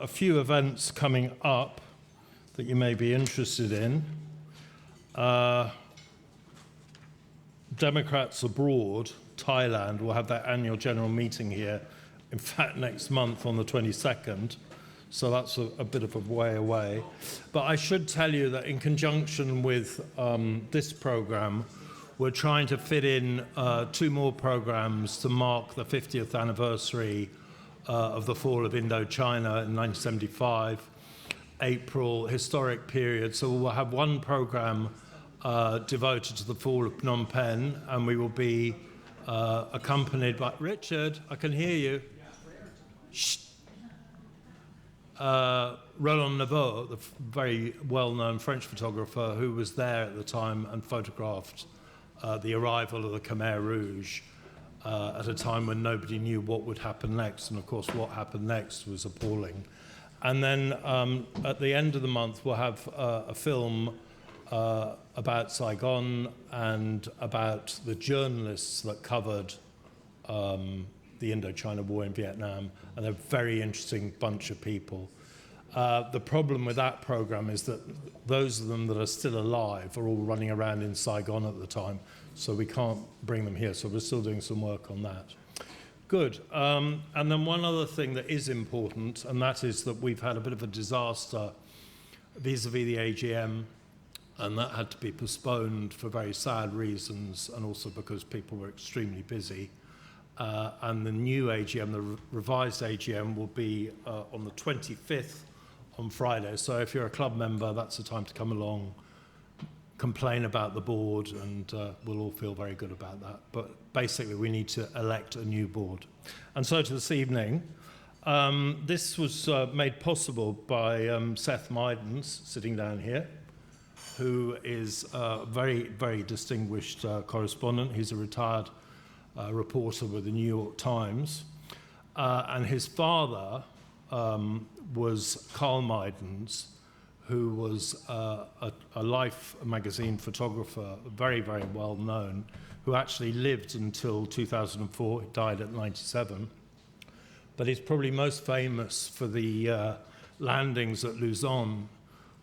a few events coming up that you may be interested in. Democrats abroad, Thailand, will have their annual general meeting here, in fact, next month on the 22nd. So that's a bit of a way away. But I should tell you that in conjunction with this program, we're trying to fit in 2 more programs to mark the 50th anniversary of the fall of Indochina in 1975, April, historic period. So we'll have one program devoted to the fall of Phnom Penh, and we will be accompanied by Richard. I can hear you. Shh. Roland Neveu, the very well-known French photographer who was there at the time and photographed the arrival of the Khmer Rouge at a time when nobody knew what would happen next. And of course, what happened next was appalling. And then at the end of the month, we'll have a film about Saigon and about the journalists that covered the Indochina War in Vietnam, and they're a very interesting bunch of people. The problem with that program is that those of them that are still alive are all running around in Saigon at the time, so we can't bring them here, so we're still doing some work on that. Good. And then one other thing that is important, and that is that we've had a bit of a disaster vis-a-vis the AGM, and that had to be postponed for very sad reasons, and also because people were extremely busy. And the new AGM, the revised AGM, will be on the 25th on Friday. So if you're a club member, that's the time to come along, complain about the board, and we'll all feel very good about that. But basically, we need to elect a new board. And so to this evening, this was made possible by Seth Mydans, sitting down here, who is a very, very distinguished correspondent. He's a retired reporter with the New York Times. And his father was Carl Mydans, who was a Life magazine photographer, very, very well known, who actually lived until 2004. He died at 97. But he's probably most famous for the landings at Luzon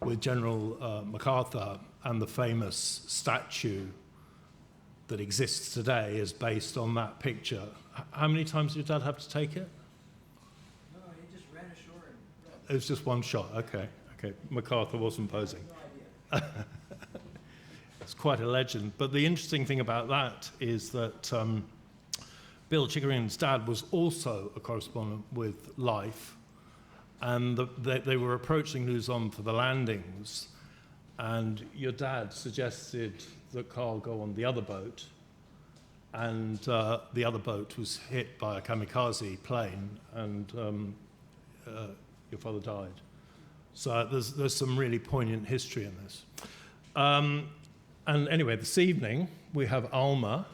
with General MacArthur, and the famous statue that exists today is based on that picture. How many times did your dad have to take it? No, he just ran ashore. It was just one shot. Okay. MacArthur wasn't posing. No It's quite a legend. But the interesting thing about that is that Bill Chickering's dad was also a correspondent with Life, and they were approaching Luzon for the landings, and your dad suggested that Carl go on the other boat, and the other boat was hit by a kamikaze plane, and your father died. So there's some really poignant history in this. And anyway, this evening we have Alma,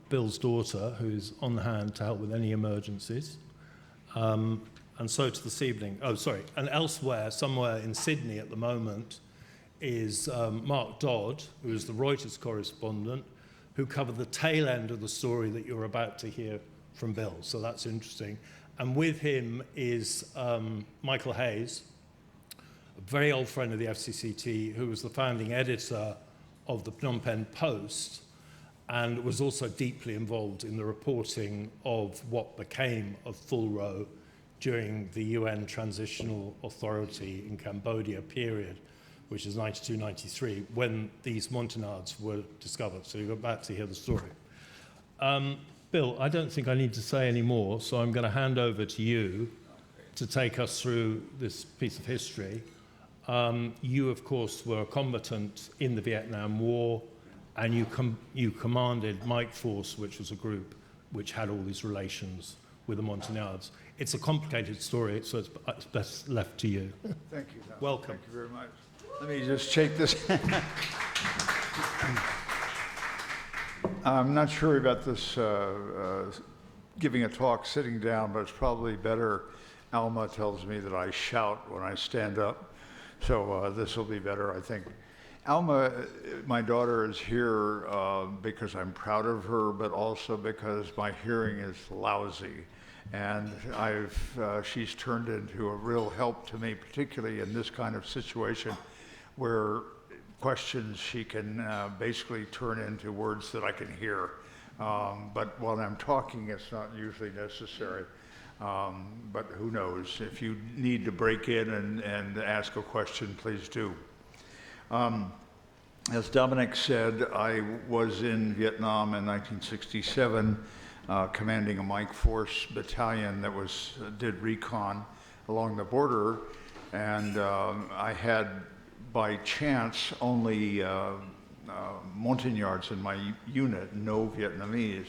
Bill's daughter, who's on hand to help with any emergencies. And so to this evening, and elsewhere, somewhere in Sydney at the moment, is Mark Dodd, who is the Reuters correspondent, who covered the tail end of the story that you're about to hear from Bill. So that's interesting. And with him is Michael Hayes, a very old friend of the FCCT, who was the founding editor of the Phnom Penh Post, and was also deeply involved in the reporting of what became of FULRO during the UN Transitional Authority in Cambodia period, which is 92-93, when these montagnards were discovered. So you're about to hear the story. Bill, I don't think I need to say any more, so I'm going to hand over to you to take us through this piece of history. You, of course, were a combatant in the Vietnam War, and you commanded Mike Force, which was a group which had all these relations with the montagnards. It's a complicated story, so it's best left to you. Thank you. No, Welcome. Thank you very much. Let me just shake this. I'm not sure about this giving a talk sitting down, but it's probably better. Alma tells me that I shout when I stand up, so this will be better, I think. Alma, my daughter, is here because I'm proud of her, but also because my hearing is lousy. And she's turned into a real help to me, particularly in this kind of situation where questions she can basically turn into words that I can hear. But while I'm talking, it's not usually necessary. But who knows? If you need to break in and ask a question, please do. As Dominic said, I was in Vietnam in 1967, commanding a Mike Force battalion that did recon along the border, and I had, by chance, only montagnards in my unit, no Vietnamese,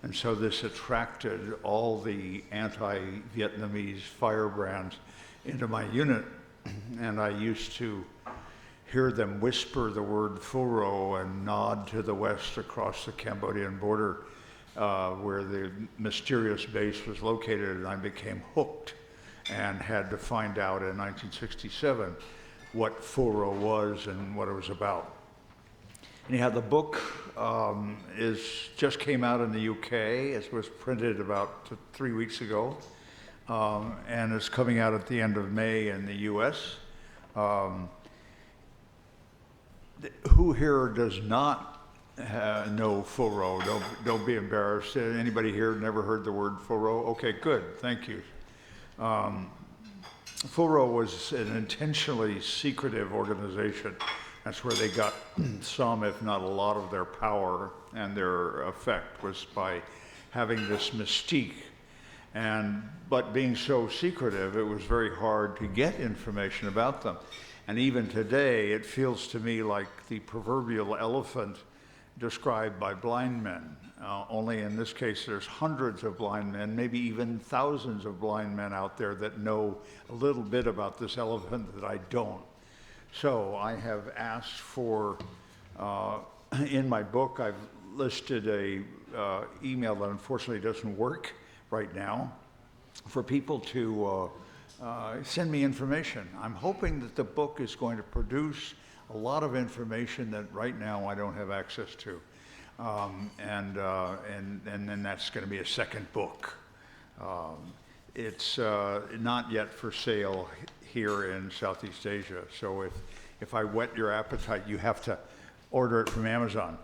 and so this attracted all the anti-Vietnamese firebrands into my unit, and I used to hear them whisper the word FULRO and nod to the west across the Cambodian border where the mysterious base was located, and I became hooked and had to find out in 1967 what FULRO was and what it was about. Anyhow, the book just came out in the UK. It was printed about 3 weeks ago, and it's coming out at the end of May in the US. Who here does not know FULRO? Don't be embarrassed. Anybody here never heard the word FULRO? Okay, good, thank you. FULRO was an intentionally secretive organization. That's where they got some, if not a lot, of their power, and their effect was by having this mystique. But being so secretive, it was very hard to get information about them. And even today, it feels to me like the proverbial elephant described by blind men. Only in this case, there's hundreds of blind men, maybe even thousands of blind men out there that know a little bit about this elephant that I don't. So I have asked for, in my book, I've listed a email that unfortunately doesn't work right now, for people to send me information. I'm hoping that the book is going to produce a lot of information that right now I don't have access to. And then that's going to be a second book. It's not yet for sale here in Southeast Asia. So if I whet your appetite, you have to order it from Amazon.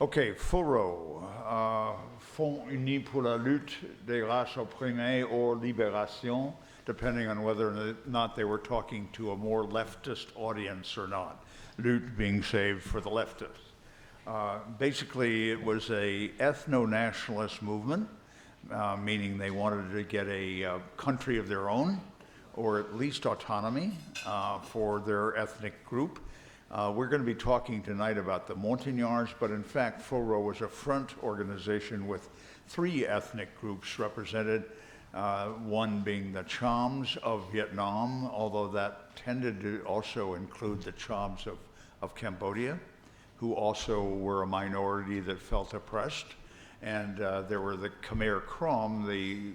Okay, FULRO, Fonds Unis pour la lutte des races opprimées or libération, depending on whether or not they were talking to a more leftist audience or not. Lutte being saved for the leftists. Basically, it was a ethno-nationalist movement, meaning they wanted to get a country of their own, or at least autonomy for their ethnic group. We're going to be talking tonight about the montagnards, but in fact, FULRO was a front organization with 3 ethnic groups represented, one being the Chams of Vietnam, although that tended to also include the Chams of Cambodia, who also were a minority that felt oppressed. And there were the Khmer Krom, the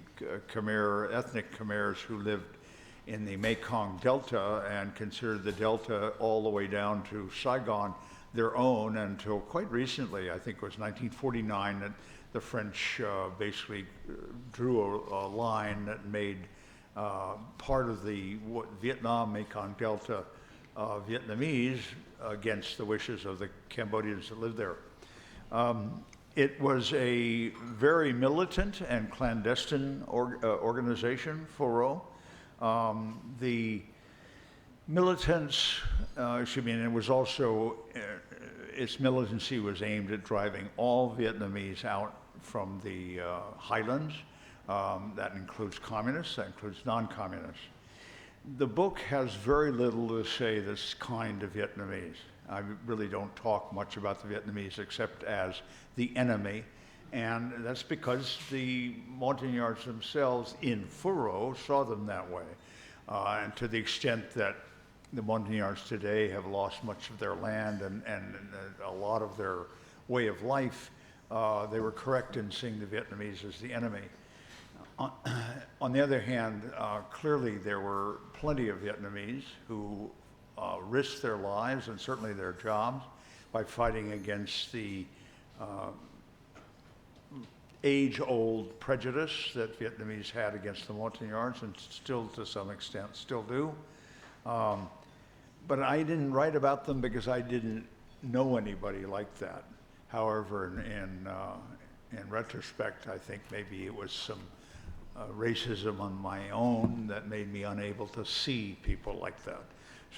Khmer, ethnic Khmers who lived in the Mekong Delta and considered the Delta all the way down to Saigon their own until quite recently. I think it was 1949 that the French basically drew a line that made part of the Vietnam Mekong Delta Vietnamese against the wishes of the Cambodians that lived there. It was a very militant and clandestine organization, FULRO. The militants, and it was also, its militancy was aimed at driving all Vietnamese out from the highlands. That includes communists, that includes non-communists. The book has very little to say that's kind to Vietnamese. I really don't talk much about the Vietnamese except as the enemy, and that's because the montagnards themselves in FULRO saw them that way. And to the extent that the montagnards today have lost much of their land and a lot of their way of life, they were correct in seeing the Vietnamese as the enemy. On the other hand, clearly there were plenty of Vietnamese who risked their lives and certainly their jobs by fighting against the age-old prejudice that Vietnamese had against the montagnards, and still to some extent still do. But I didn't write about them because I didn't know anybody like that. However, in retrospect, I think maybe it was some racism on my own that made me unable to see people like that.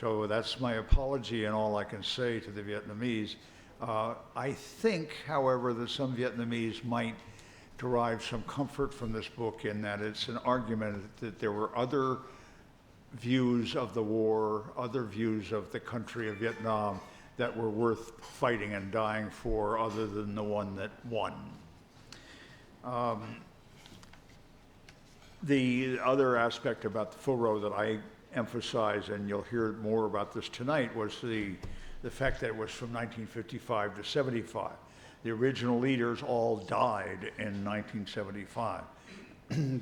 So that's my apology and all I can say to the Vietnamese. I think, however, that some Vietnamese might derive some comfort from this book in that it's an argument that there were other views of the war, other views of the country of Vietnam that were worth fighting and dying for other than the one that won. The other aspect about the FULRO that I emphasize, and you'll hear more about this tonight, was the fact that it was from 1955 to 75. The original leaders all died in 1975.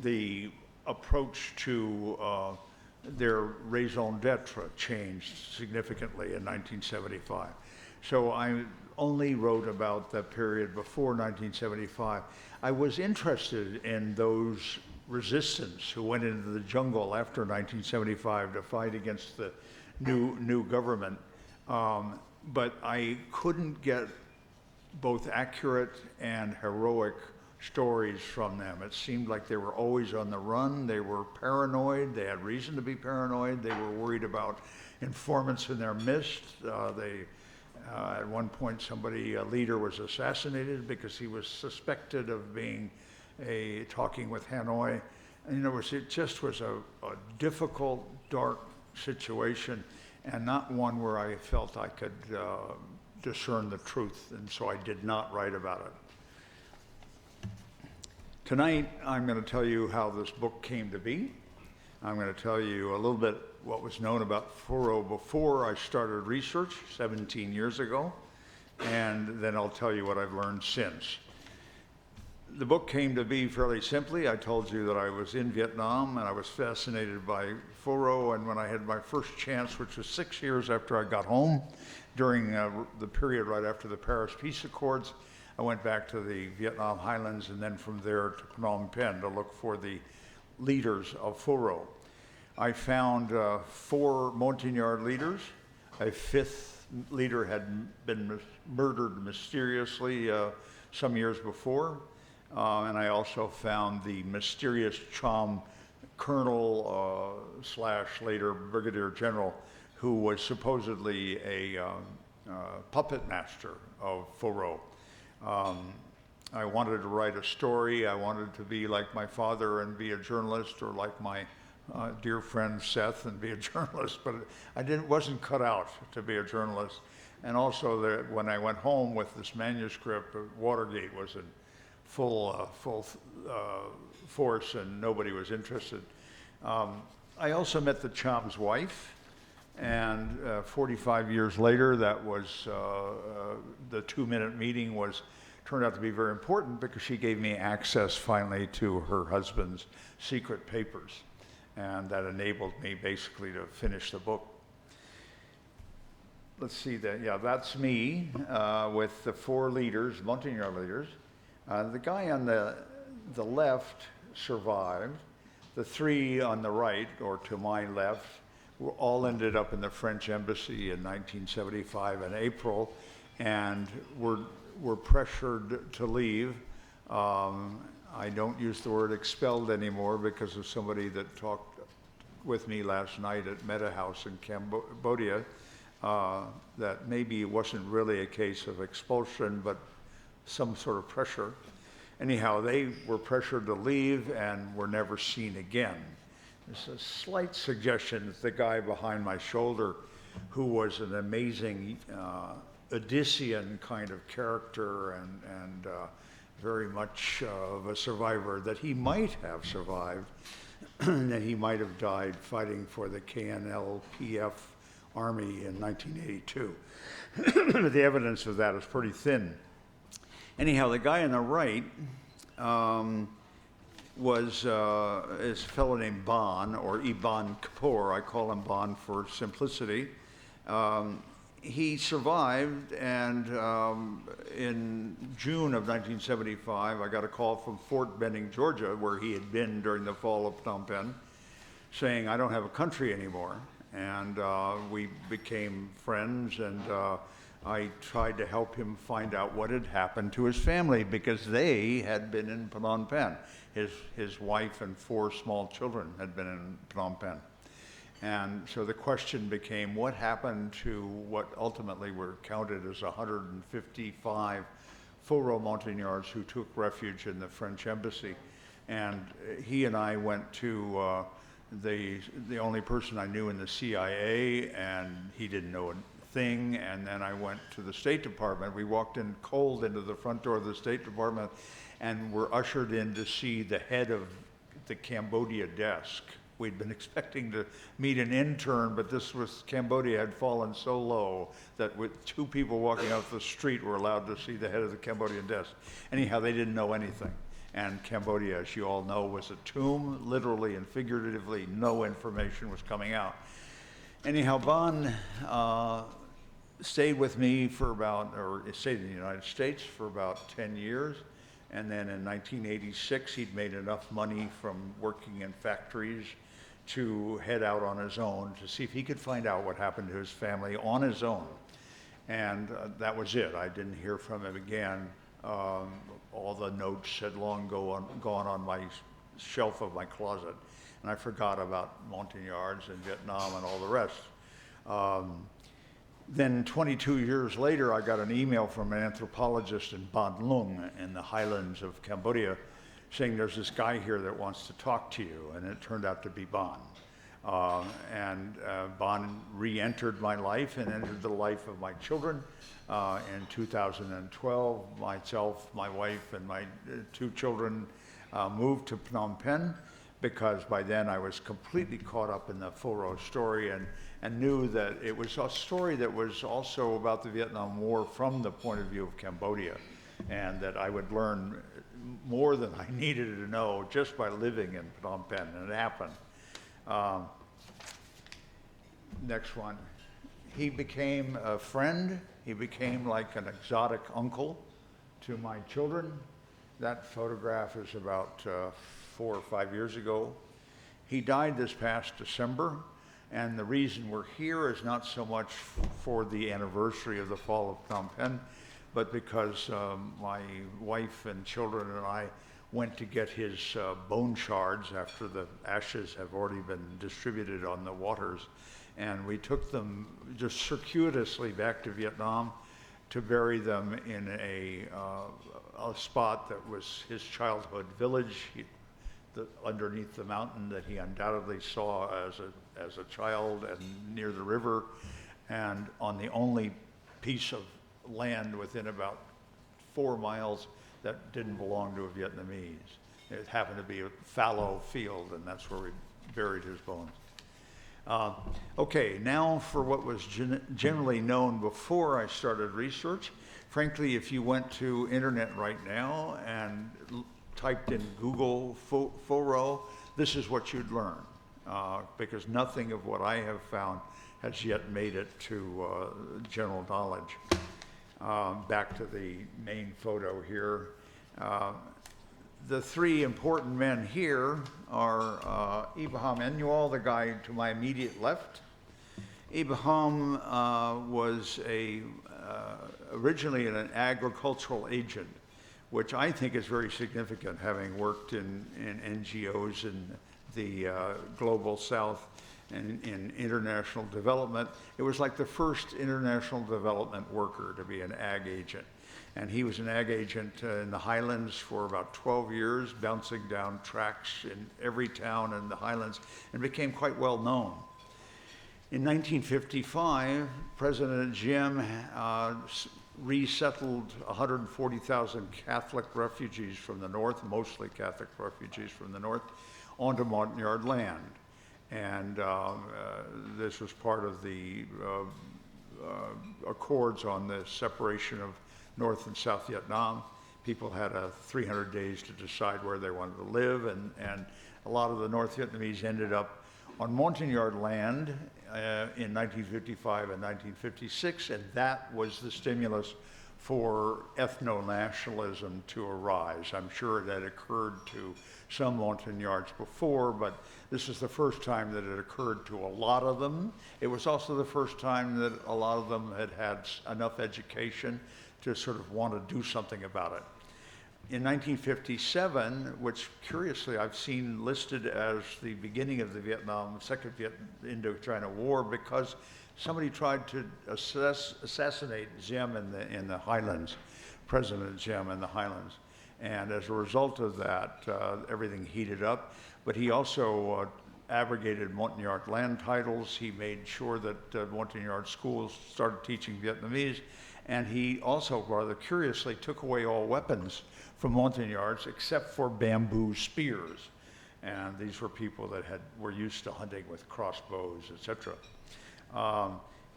The approach to their raison d'etre changed significantly in 1975. So I only wrote about the period before 1975. I was interested in those resistance who went into the jungle after 1975 to fight against the new government. But I couldn't get both accurate and heroic stories from them. It seemed like they were always on the run. They were paranoid. They had reason to be paranoid. They were worried about informants in their midst. At one point, a leader was assassinated because he was suspected of being talking with Hanoi. And, it just was a difficult, dark situation, and not one where I felt I could discern the truth, and so I did not write about it. Tonight, I'm going to tell you how this book came to be. I'm going to tell you a little bit what was known about FULRO before I started research 17 years ago, and then I'll tell you what I've learned since. The book came to be fairly simply. I told you that I was in Vietnam and I was fascinated by FULRO, and when I had my first chance, which was 6 years after I got home, during the period right after the Paris Peace Accords, I went back to the Vietnam highlands and then from there to Phnom Penh to look for the leaders of FULRO. I found 4 montagnard leaders. A 5th leader had been murdered mysteriously some years before. And I also found the mysterious Cham colonel / later brigadier general who was supposedly a puppet master of FULRO. I wanted to write a story. I wanted to be like my father and be a journalist, or like my dear friend Seth and be a journalist, but wasn't cut out to be a journalist. And also when I went home with this manuscript, Watergate was in full force and nobody was interested. I also met the Cham's wife, and 45 years later, that was the 2-minute meeting turned out to be very important because she gave me access finally to her husband's secret papers, and that enabled me basically to finish the book. Let's see that. Yeah, that's me with the 4 leaders, montagnard leaders. The guy on the left survived. The 3 on the right, or to my left, all ended up in the French embassy in 1975 in April, and were pressured to leave. I don't use the word expelled anymore because of somebody that talked with me last night at Meta House in Cambodia, that maybe it wasn't really a case of expulsion, but some sort of pressure. Anyhow, they were pressured to leave and were never seen again. There's a slight suggestion that the guy behind my shoulder, who was an amazing Odyssean kind of character and very much of a survivor, that he might have survived, that he might have died fighting for the KNLPF army in 1982. The evidence of that is pretty thin. Anyhow, the guy on the right is a fellow named Bon, or Ibn Kapoor. I call him Bon for simplicity. he survived, and in June of 1975, I got a call from Fort Benning, Georgia, where he had been during the fall of Phnom Penh, saying, I don't have a country anymore. And we became friends, and I tried to help him find out what had happened to his family, because they had been in Phnom Penh. His wife and 4 small children had been in Phnom Penh. And so the question became, what happened to what ultimately were counted as 155 FULRO montagnards who took refuge in the French embassy? And he and I went to the only person I knew in the CIA, and he didn't know a thing. And then I went to the State Department. We walked in cold into the front door of the State Department and were ushered in to see the head of the Cambodia desk. We'd been expecting to meet an intern, but Cambodia had fallen so low that with 2 people walking out the street were allowed to see the head of the Cambodian desk. Anyhow, they didn't know anything. And Cambodia, as you all know, was a tomb. Literally and figuratively, no information was coming out. Anyhow, Bon stayed with me stayed in the United States for about 10 years. And then in 1986, he'd made enough money from working in factories to head out on his own to see if he could find out what happened to his family on his own. And that was it. I didn't hear from him again. All the notes had long gone on my shelf of my closet, and I forgot about montagnards and Vietnam and all the rest. Then 22 years later, I got an email from an anthropologist in Ban Lung in the highlands of Cambodia saying there's this guy here that wants to talk to you, and it turned out to be Ban. Ban re-entered my life and entered the life of my children. In 2012, myself, my wife, and my 2 children moved to Phnom Penh, because by then I was completely caught up in the FULRO story and knew that it was a story that was also about the Vietnam War from the point of view of Cambodia, and that I would learn more than I needed to know just by living in Phnom Penh, and it happened. Next one. He became a friend. He became like an exotic uncle to my children. That photograph is about 4 or 5 years ago. He died this past December, and the reason we're here is not so much for the anniversary of the fall of Phnom Penh, but because my wife and children and I went to get his bone shards after the ashes have already been distributed on the waters. And we took them just circuitously back to Vietnam to bury them in a spot that was his childhood village underneath the mountain that he undoubtedly saw as a child and near the river, and on the only piece of land within about 4 miles that didn't belong to a Vietnamese. It happened to be a fallow field, and that's where we buried his bones. Okay, now for what was generally known before I started research. Frankly, if you went to internet right now and typed in Google FULRO, this is what you'd learn, because nothing of what I have found has yet made it to general knowledge. Back to the main photo here. The 3 important men here are Ibrahim Enyual, the guy to my immediate left. Ibrahim was originally an agricultural agent, which I think is very significant, having worked in NGOs in the global south and in international development. It was like the first international development worker to be an ag agent. And he was an ag agent in the highlands for about 12 years, bouncing down tracks in every town in the highlands, and became quite well known. In 1955, President Diem resettled 140,000 Catholic refugees from the north, mostly Catholic refugees from the north, onto Montagnard land. And this was part of the accords on the separation of North and South Vietnam. People had 300 days to decide where they wanted to live, and a lot of the North Vietnamese ended up on Montagnard land in 1955 and 1956, and that was the stimulus for ethno-nationalism to arise. I'm sure that occurred to some montagnards before, but this is the first time that it occurred to a lot of them. It was also the first time that a lot of them had had enough education to sort of want to do something about it. In 1957, which curiously I've seen listed as the beginning of the Second Indochina War, because somebody tried to assassinate Diem in the highlands, President Diem in the highlands. And as a result of that, everything heated up. But he also abrogated Montagnard land titles. He made sure that Montagnard schools started teaching Vietnamese. And he also, rather curiously, took away all weapons from Montagnards except for bamboo spears. And these were people that were used to hunting with crossbows, etc.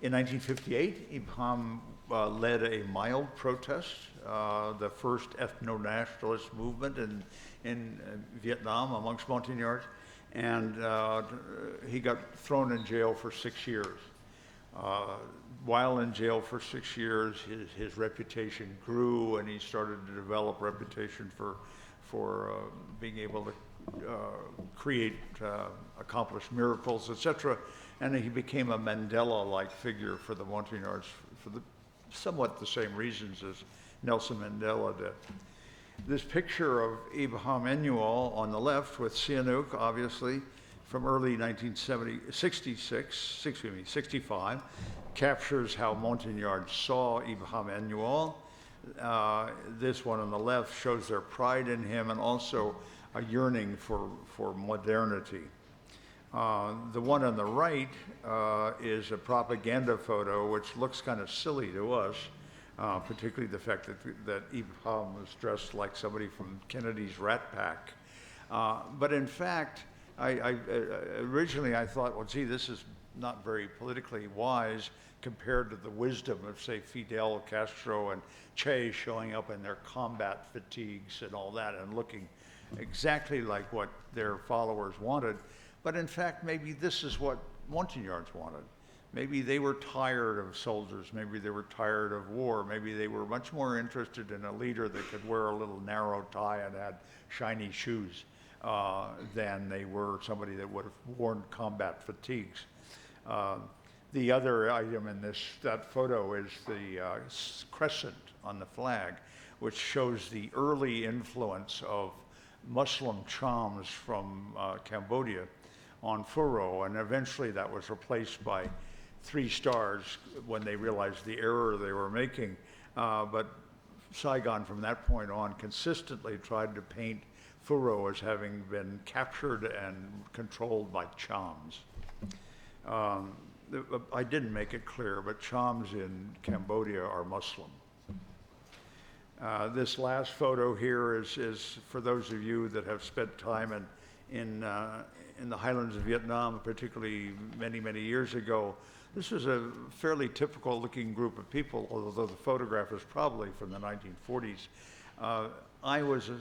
In 1958, Ibham led a mild protest, the first ethno-nationalist movement in Vietnam amongst Montagnards, and he got thrown in jail for 6 years. While in jail for 6 years, his reputation grew, and he started to develop reputation for being able to create, accomplish miracles, etc. And he became a Mandela-like figure for the Montagnards for somewhat the same reasons as Nelson Mandela did. This picture of Abraham Enual on the left with Sihanouk, obviously, from early 1965, captures how Montagnards saw Abraham Enual. This one on the left shows their pride in him and also a yearning for modernity. The one on the right is a propaganda photo, which looks kind of silly to us, particularly the fact that Abraham was dressed like somebody from Kennedy's Rat Pack. But in fact, originally I thought, well, gee, this is not very politically wise compared to the wisdom of, say, Fidel Castro and Che showing up in their combat fatigues and all that and looking exactly like what their followers wanted. But in fact, maybe this is what Montagnards wanted. Maybe they were tired of soldiers. Maybe they were tired of war. Maybe they were much more interested in a leader that could wear a little narrow tie and had shiny shoes than they were somebody that would have worn combat fatigues. The other item in that photo is the crescent on the flag, which shows the early influence of Muslim Chams from Cambodia on FULRO, and eventually that was replaced by 3 stars when they realized the error they were making. But Saigon from that point on consistently tried to paint FULRO as having been captured and controlled by Chams. I didn't make it clear, but Chams in Cambodia are Muslim. This last photo here is for those of you that have spent time in the highlands of Vietnam, particularly many, many years ago. This was a fairly typical looking group of people, although the photograph is probably from the 1940s. I was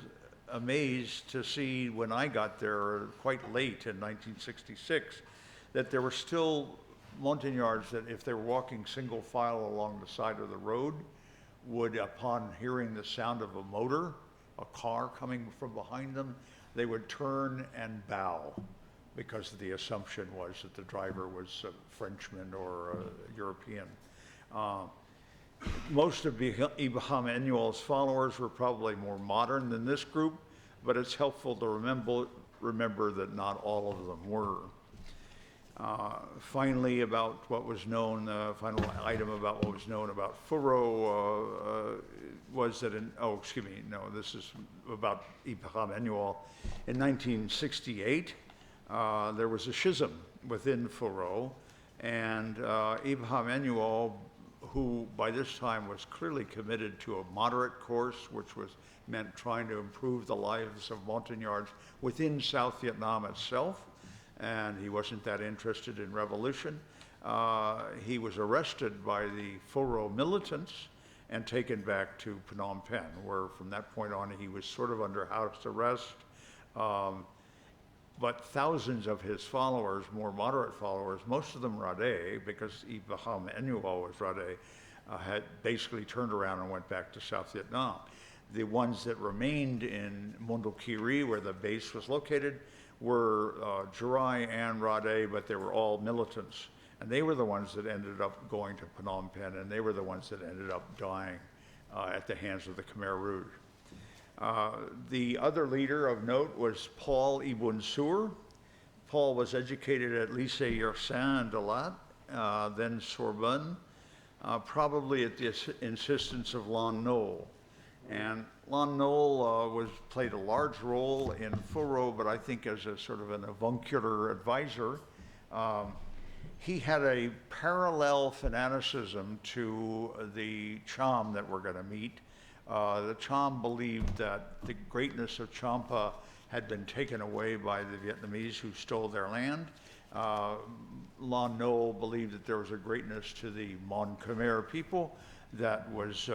amazed to see when I got there quite late in 1966 that there were still Montagnards that if they were walking single file along the side of the road would, upon hearing the sound of a motor, a car coming from behind them, they would turn and bow because the assumption was that the driver was a Frenchman or a European. Most of Abraham Enual's followers were probably more modern than this group, but it's helpful to remember that not all of them were. Finally, about what was known, final item about what was known about FULRO was that this is about Abraham Enual. In 1968, there was a schism within FULRO, and Abraham Enual, who by this time was clearly committed to a moderate course, which meant trying to improve the lives of Montagnards within South Vietnam itself, and he wasn't that interested in revolution. He was arrested by the FULRO militants and taken back to Phnom Penh, where from that point on he was sort of under house arrest. but thousands of his followers, more moderate followers, most of them Rade, because Ibrahim Annual was Rade, had basically turned around and went back to South Vietnam. The ones that remained in Mondulkiri, where the base was located, were Jirai and Rade, but they were all militants. And they were the ones that ended up going to Phnom Penh, and they were the ones that ended up dying at the hands of the Khmer Rouge. The other leader of note was Paul Ibn Sur. Paul was educated at Lycée Yersin de Lat, then Sorbonne, probably at the insistence of Lon Nol. And Lon Nol played a large role in FULRO, but I think as a sort of an avuncular advisor. He had a parallel fanaticism to the Cham that we're going to meet. The Cham believed that the greatness of Champa had been taken away by the Vietnamese who stole their land. Lon Nol believed that there was a greatness to the Mon Khmer people that was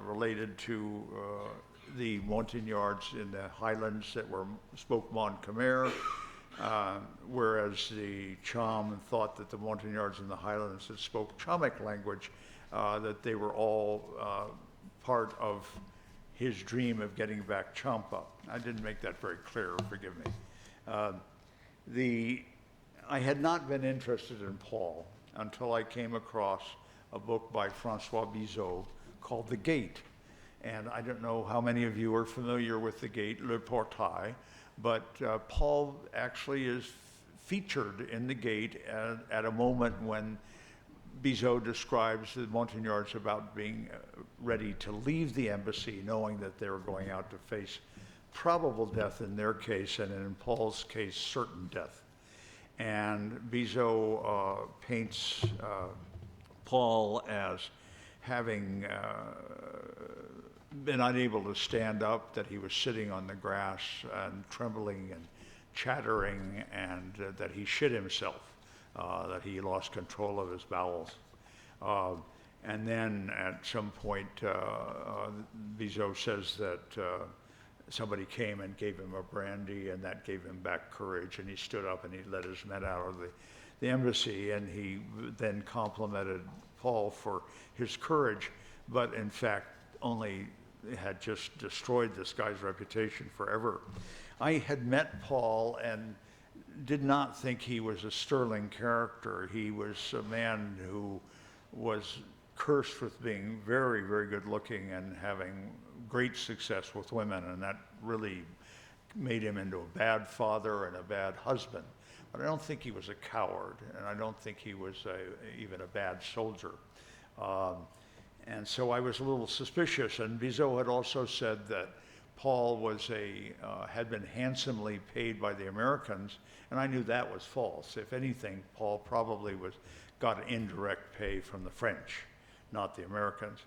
related to the montagnards in the highlands that spoke Mon Khmer, whereas the Cham thought that the montagnards in the highlands that spoke Chamic language, that they were all part of his dream of getting back Champa. I didn't make that very clear, forgive me. I had not been interested in Paul until I came across a book by Francois Bizot called The Gate. And I don't know how many of you are familiar with The Gate, Le Portail, but Paul actually is featured in The Gate at a moment when Bizot describes the montagnards about being ready to leave the embassy, knowing that they were going out to face probable death in their case, and in Paul's case, certain death. And Bizot paints Paul as having been unable to stand up, that he was sitting on the grass and trembling and chattering, and that he shit himself, that he lost control of his bowels. And then at some point, Bizot says that somebody came and gave him a brandy, and that gave him back courage, and he stood up and he led his men out of the embassy, and he then complimented Paul for his courage, but in fact only had just destroyed this guy's reputation forever. I had met Paul and did not think he was a sterling character. He was a man who was cursed with being very, very good looking and having great success with women, and that really made him into a bad father and a bad husband. But I don't think he was a coward, and I don't think he was even a bad soldier. And so I was a little suspicious, and Bizot had also said that Paul was had been handsomely paid by the Americans, and I knew that was false. If anything, Paul probably got indirect pay from the French, not the Americans.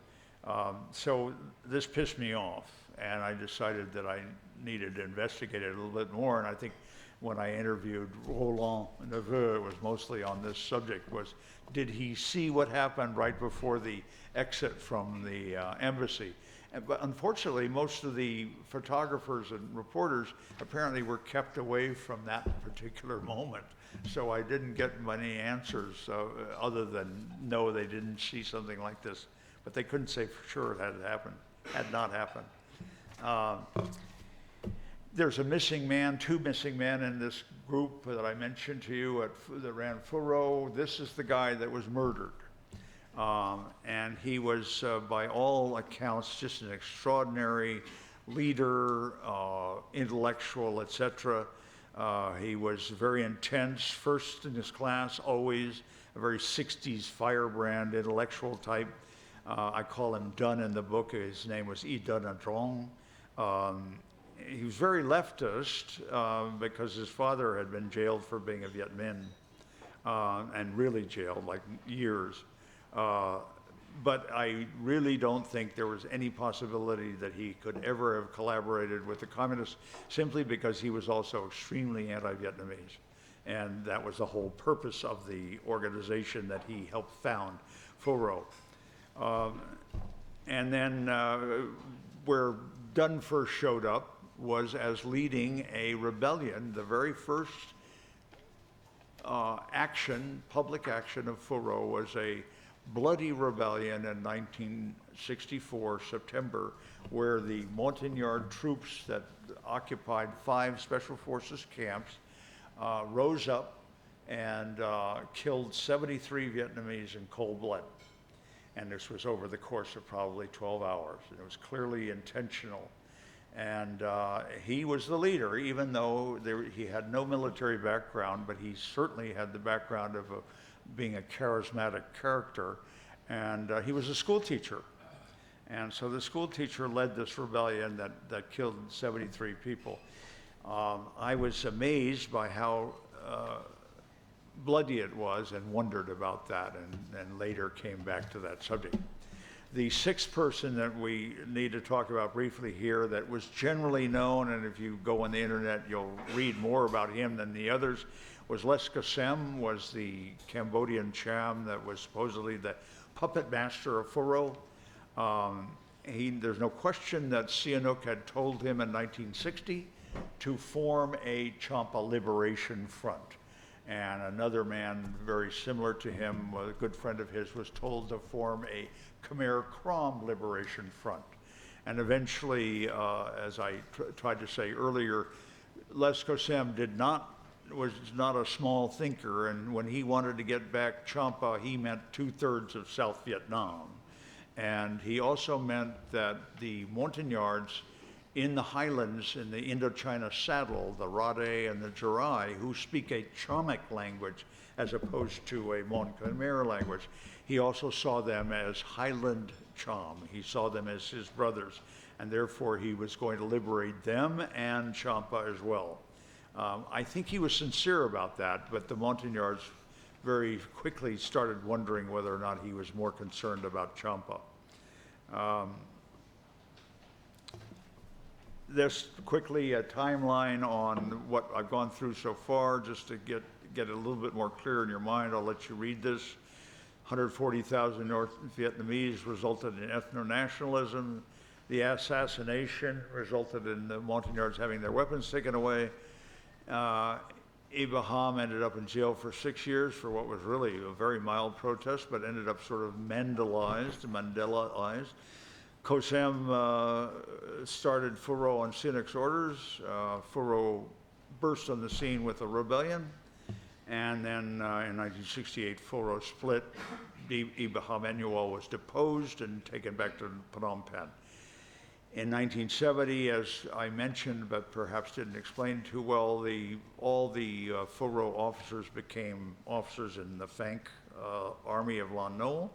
So this pissed me off, and I decided that I needed to investigate it a little bit more, and I think when I interviewed Roland Neveu, it was mostly on this subject, was did he see what happened right before the exit from the embassy? But unfortunately, most of the photographers and reporters apparently were kept away from that particular moment. So I didn't get many answers other than no, they didn't see something like this. But they couldn't say for sure it had not happened. There's two missing men in this group that I mentioned to you that ran FULRO. This is the guy that was murdered. And he was, by all accounts, just an extraordinary leader, intellectual, etc. He was very intense, first in his class, always a very 60s firebrand intellectual type. I call him Dunn in the book. His name was Y Dun Adrong. He was very leftist because his father had been jailed for being a Viet Minh, and really jailed, like years. But I really don't think there was any possibility that he could ever have collaborated with the communists, simply because he was also extremely anti-Vietnamese. And that was the whole purpose of the organization that he helped found, FULRO. And then where Dunn first showed up was as leading a rebellion, the very first public action of FULRO was a bloody rebellion in 1964, September, where the Montagnard troops that occupied 5 Special Forces camps rose up and killed 73 Vietnamese in cold blood. And this was over the course of probably 12 hours. It was clearly intentional. And he was the leader, even though he had no military background, but he certainly had the background of being a charismatic character. And he was a school teacher. And so the school teacher led this rebellion that killed 73 people. I was amazed by how bloody it was and wondered about that, and later came back to that subject. The 6th person that we need to talk about briefly here that was generally known, and if you go on the internet, you'll read more about him than the others, was Les Kosem, was the Cambodian Cham that was supposedly the puppet master of FULRO. There's no question that Sihanouk had told him in 1960 to form a Champa Liberation Front. And another man very similar to him, a good friend of his, was told to form a Khmer Krom Liberation Front. And eventually, as I tried to say earlier, Les Kosem was not a small thinker, and when he wanted to get back Champa, he meant 2/3 of South Vietnam. And he also meant that the Montagnards in the highlands, in the Indochina saddle, the Rade and the Jarai, who speak a Chamic language as opposed to a Mon Khmer language, he also saw them as Highland Cham. He saw them as his brothers, and therefore he was going to liberate them and Champa as well. I think he was sincere about that, but the Montagnards very quickly started wondering whether or not he was more concerned about Champa. This quickly a timeline on what I've gone through so far, just to get it a little bit more clear in your mind. I'll let you read this. 140,000 North Vietnamese resulted in ethno-nationalism. The assassination resulted in the Montagnards having their weapons taken away. Ibrahim ended up in jail for 6 years for what was really a very mild protest, but ended up sort of Mandelaized. Kosem started FULRO on Sihanouk's orders. FULRO burst on the scene with a rebellion, and then in 1968, FULRO split. Ibrahim Emmanuel was deposed and taken back to Phnom Penh. In 1970, as I mentioned, but perhaps didn't explain too well, all the FULRO officers became officers in the Phanc Army of Lon Nol,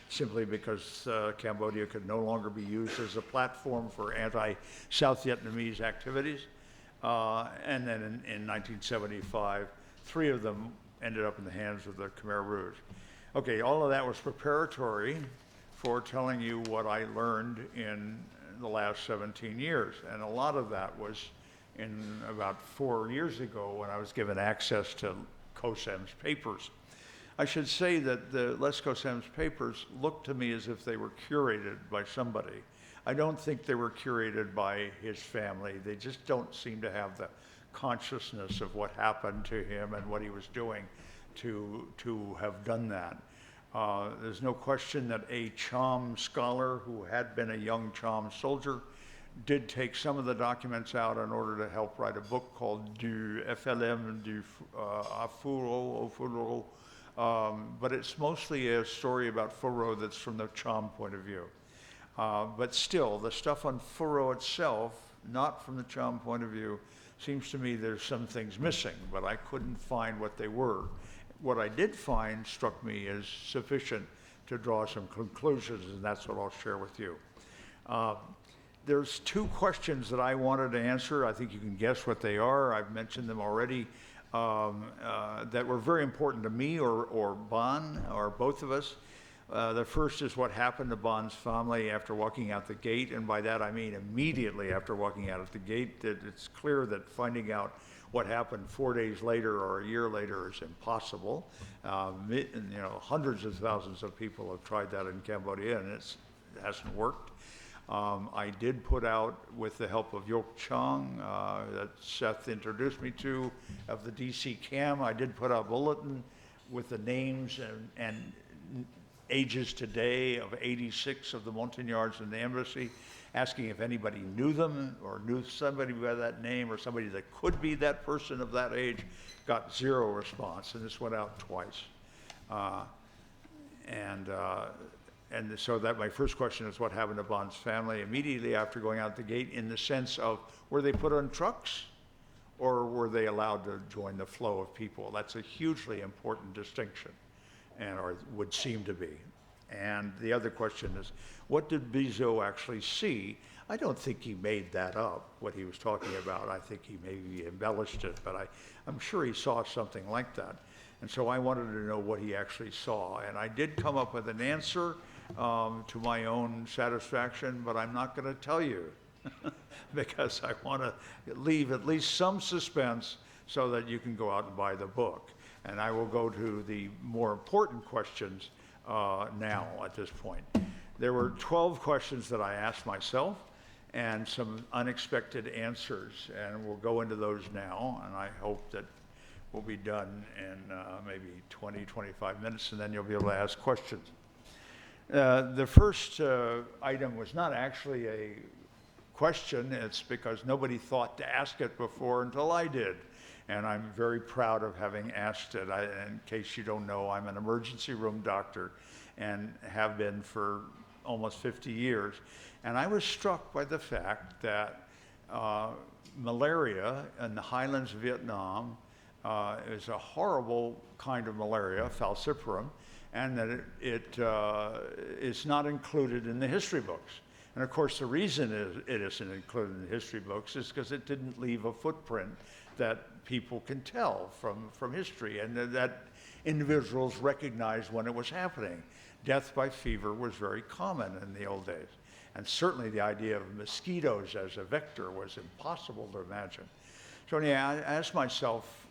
simply because Cambodia could no longer be used as a platform for anti-South Vietnamese activities. And then in 1975, 3 of them ended up in the hands of the Khmer Rouge. Okay, all of that was preparatory for telling you what I learned in the last 17 years. And a lot of that was in about 4 years ago when I was given access to Kosem's papers. I should say that the Les Kosem's papers looked to me as if they were curated by somebody. I don't think they were curated by his family. They just don't seem to have the consciousness of what happened to him and what he was doing to have done that. There's no question that a Cham scholar who had been a young Cham soldier did take some of the documents out in order to help write a book called Du FLM du FULRO, but it's mostly a story about FULRO that's from the Cham point of view. But still, the stuff on FULRO itself, not from the Cham point of view, seems to me there's some things missing, but I couldn't find what they were. What I did find struck me as sufficient to draw some conclusions, and that's what I'll share with you. There's 2 questions that I wanted to answer. I think you can guess what they are. I've mentioned them already, that were very important to me or Bon, or both of us. The first is what happened to Bon's family after walking out the gate, and by that I mean immediately after walking out of the gate. It's clear that finding out what happened 4 days later or a year later is impossible. Hundreds of thousands of people have tried that in Cambodia, and it hasn't worked. I did put out, with the help of Yok Chang, that Seth introduced me to, of the DC CAM, I did put out a bulletin with the names and ages today of 86 of the montagnards in the embassy, asking if anybody knew them or knew somebody by that name or somebody that could be that person of that age. Got zero response, and this went out twice. And so that my first question is what happened to Bond's family immediately after going out the gate, in the sense of, were they put on trucks or were they allowed to join the flow of people? That's a hugely important distinction, or would seem to be. And the other question is, what did Bizot actually see? I don't think he made that up, what he was talking about. I think he maybe embellished it, but I'm sure he saw something like that. And so I wanted to know what he actually saw. And I did come up with an answer to my own satisfaction, but I'm not going to tell you because I want to leave at least some suspense so that you can go out and buy the book. And I will go to the more important questions now at this point. There were 12 questions that I asked myself and some unexpected answers, and we'll go into those now, and I hope that we'll be done in maybe 20, 25 minutes, and then you'll be able to ask questions. The first item was not actually a question. It's because nobody thought to ask it before until I did. And I'm very proud of having asked it. In case you don't know, I'm an emergency room doctor and have been for almost 50 years. And I was struck by the fact that malaria in the highlands of Vietnam is a horrible kind of malaria, falciparum, and that it is not included in the history books. And of course, the reason it isn't included in the history books is because it didn't leave a footprint that people can tell from history, and that individuals recognized when it was happening. Death by fever was very common in the old days. And certainly the idea of mosquitoes as a vector was impossible to imagine. So yeah, I asked myself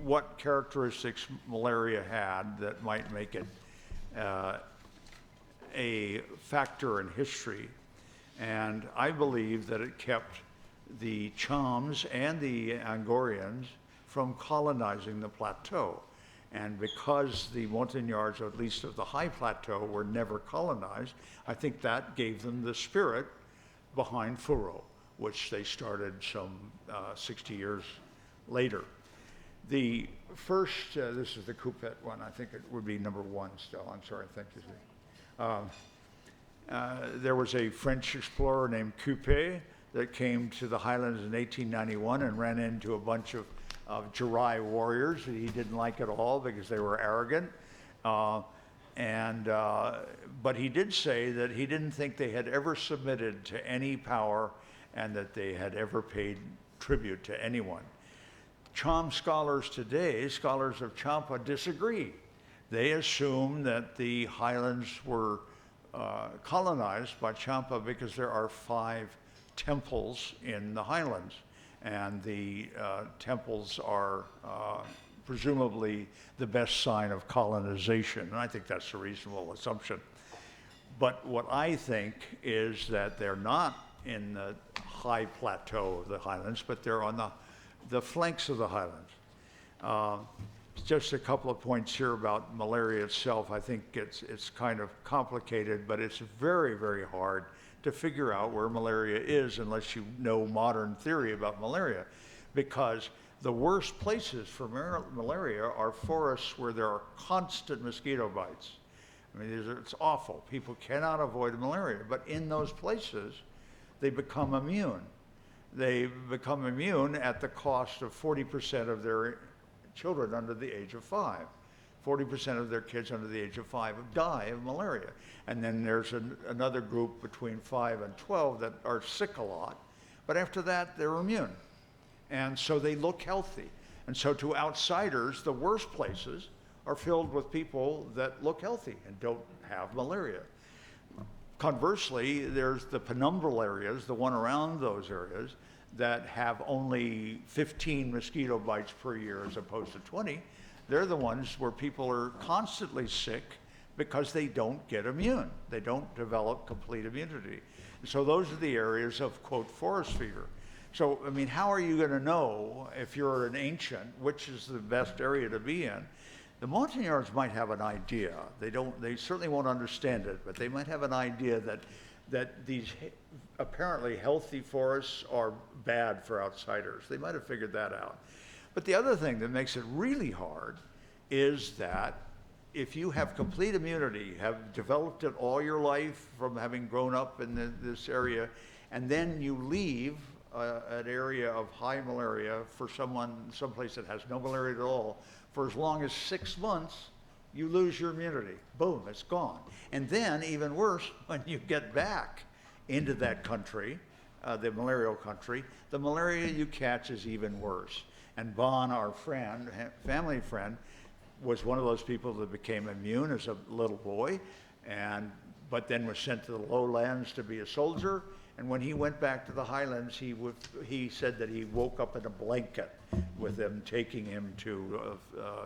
what characteristics malaria had that might make it a factor in history. And I believe that it kept the Chams and the Angorians from colonizing the plateau. And because the montagnards, or at least of the high plateau, were never colonized, I think that gave them the spirit behind FULRO, which they started some 60 years later. The first, this is the Coupet one, I think it would be number 1 still, I'm sorry, thank you. There was a French explorer named Coupet that came to the highlands in 1891 and ran into a bunch of Jirai warriors that he didn't like at all because they were arrogant. But he did say that he didn't think they had ever submitted to any power and that they had ever paid tribute to anyone. Cham scholars today, scholars of Champa, disagree. They assume that the highlands were colonized by Champa because there are 5 temples in the highlands, and the temples are presumably the best sign of colonization, and I think that's a reasonable assumption. But what I think is that they're not in the high plateau of the highlands, but they're on the flanks of the highlands. Just a couple of points here about malaria itself. I think it's kind of complicated, but it's very, very hard to figure out where malaria is unless you know modern theory about malaria, because the worst places for malaria are forests where there are constant mosquito bites. I mean, it's awful. People cannot avoid malaria, but in those places, they become immune. They become immune at the cost of 40% of their children under the age of 5. 40% of their kids under the age of 5 die of malaria. And then there's another group between 5 and 12 that are sick a lot. But after that, they're immune. And so they look healthy. And so to outsiders, the worst places are filled with people that look healthy and don't have malaria. Conversely, there's the penumbral areas, the one around those areas, that have only 15 mosquito bites per year as opposed to 20. They're the ones where people are constantly sick, because they don't get immune. They don't develop complete immunity. So those are the areas of, quote, forest fever. So, I mean, how are you going to know if you're an ancient, which is the best area to be in? The montagnards might have an idea. They certainly won't understand it, but they might have an idea that these apparently healthy forests are bad for outsiders. They might have figured that out. But the other thing that makes it really hard is that if you have complete immunity, have developed it all your life from having grown up in this area, and then you leave an area of high malaria for someplace that has no malaria at all, for as long as 6 months, you lose your immunity. Boom, it's gone. And then, even worse, when you get back into that country, the malarial country, the malaria you catch is even worse. And Bon, our friend, family friend, was one of those people that became immune as a little boy, but then was sent to the lowlands to be a soldier. And when he went back to the highlands, he said that he woke up in a blanket with them taking him to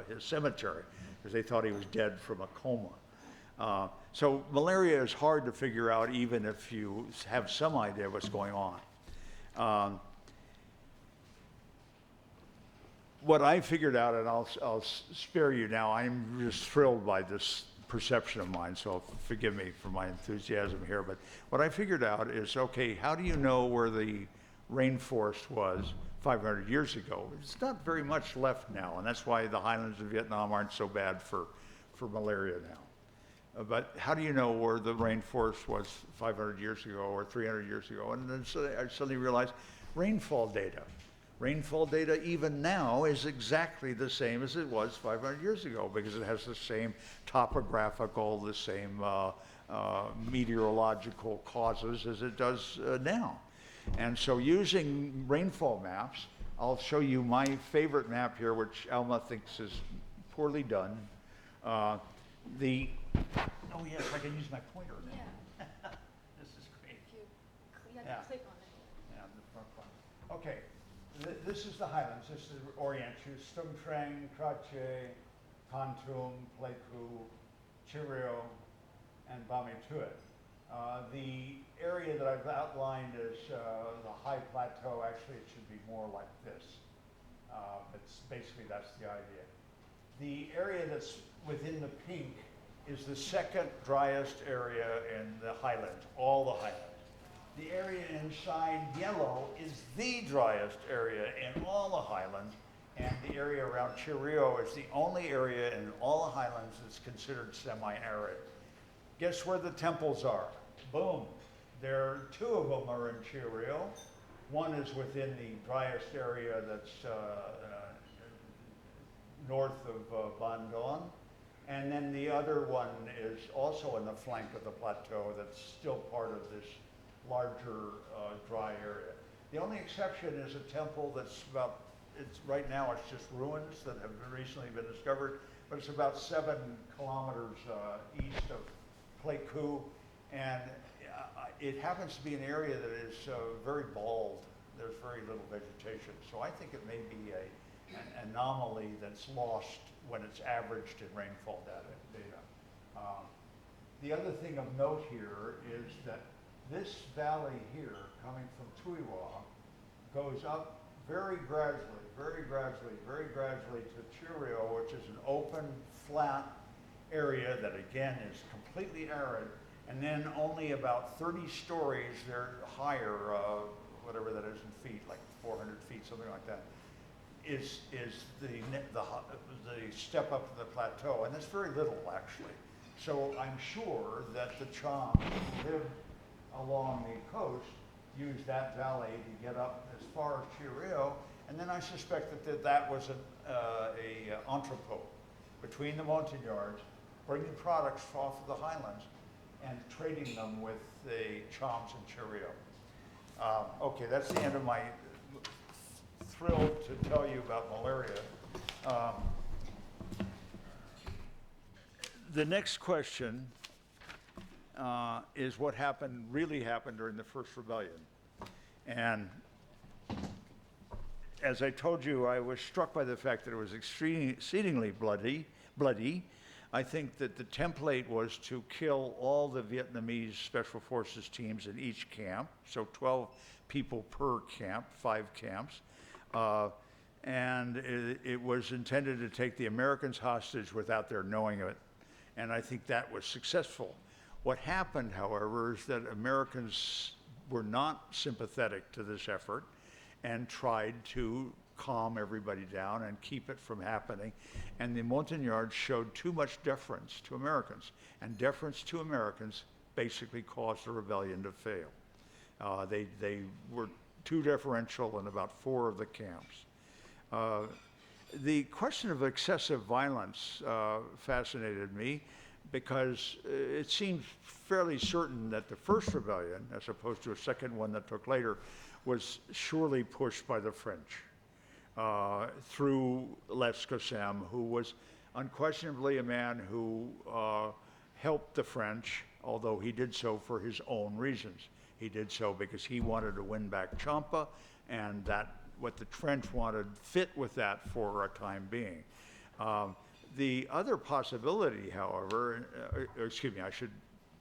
his cemetery because they thought he was dead from a coma. So malaria is hard to figure out even if you have some idea what's going on. What I figured out, and I'll spare you now, I'm just thrilled by this perception of mine, so forgive me for my enthusiasm here, but what I figured out is, okay, how do you know where the rainforest was 500 years ago? It's not very much left now, and that's why the highlands of Vietnam aren't so bad for malaria now. But how do you know where the rainforest was 500 years ago or 300 years ago? And then I suddenly realized rainfall data. Rainfall data even now is exactly the same as it was 500 years ago because it has the same topographical, the same meteorological causes as it does now. And so using rainfall maps, I'll show you my favorite map here, which Alma thinks is poorly done. Oh yes, I can use my pointer now. Yeah. This is great. If you click on it. Yeah, the front one. Okay. This is the highlands. This is Orient. Stung Trang, Krache, Kontum, Pleiku, Chirio, and Bami Tuit. The area that I've outlined is the high plateau. Actually, it should be more like this. But basically, that's the idea. The area that's within the pink is the second driest area in the highlands, all the highlands. The area inside yellow is the driest area in all the highlands, and the area around Chirio is the only area in all the highlands that's considered semi-arid. Guess where the temples are? Boom. Two of them are in Chirio. One is within the driest area that's north of Bandon, and then the other one is also in the flank of the plateau that's still part of this larger dry area. The only exception is a temple that's right now it's just ruins that have recently been discovered, but it's about 7 kilometers east of Pleiku, and it happens to be an area that is very bald. There's very little vegetation, so I think it may be an anomaly that's lost when it's averaged in rainfall data. The other thing of note here is that this valley here, coming from Tuiwa, goes up very gradually to Chirio, which is an open, flat area that again is completely arid, and then only about 30 stories they're higher, whatever that is in feet, like 400 feet, something like that, is the step up to the plateau, and that's very little actually. So I'm sure that the Cham who live along the coast use that valley to get up as far as Chirio, and then I suspect that was an entrepot between the montagnards, bringing products off of the highlands and trading them with the Chams in Chirio. Okay, that's the end of my thrill to tell you about malaria. The next question is what really happened during the first rebellion. And as I told you, I was struck by the fact that it was exceedingly bloody. I think that the template was to kill all the Vietnamese special forces teams in each camp, so 12 people per camp, 5 camps. And it was intended to take the Americans hostage without their knowing it. And I think that was successful. What happened, however, is that Americans were not sympathetic to this effort and tried to calm everybody down and keep it from happening. And the montagnards showed too much deference to Americans. And deference to Americans basically caused the rebellion to fail. They were too deferential in about 4 of the camps. The question of excessive violence fascinated me because it seems fairly certain that the first rebellion, as opposed to a second one that took later, was surely pushed by the French through Lescaussem, who was unquestionably a man who helped the French, although he did so for his own reasons. He did so because he wanted to win back Champa, and that what the French wanted fit with that for a time being. The other possibility, however, excuse me, I should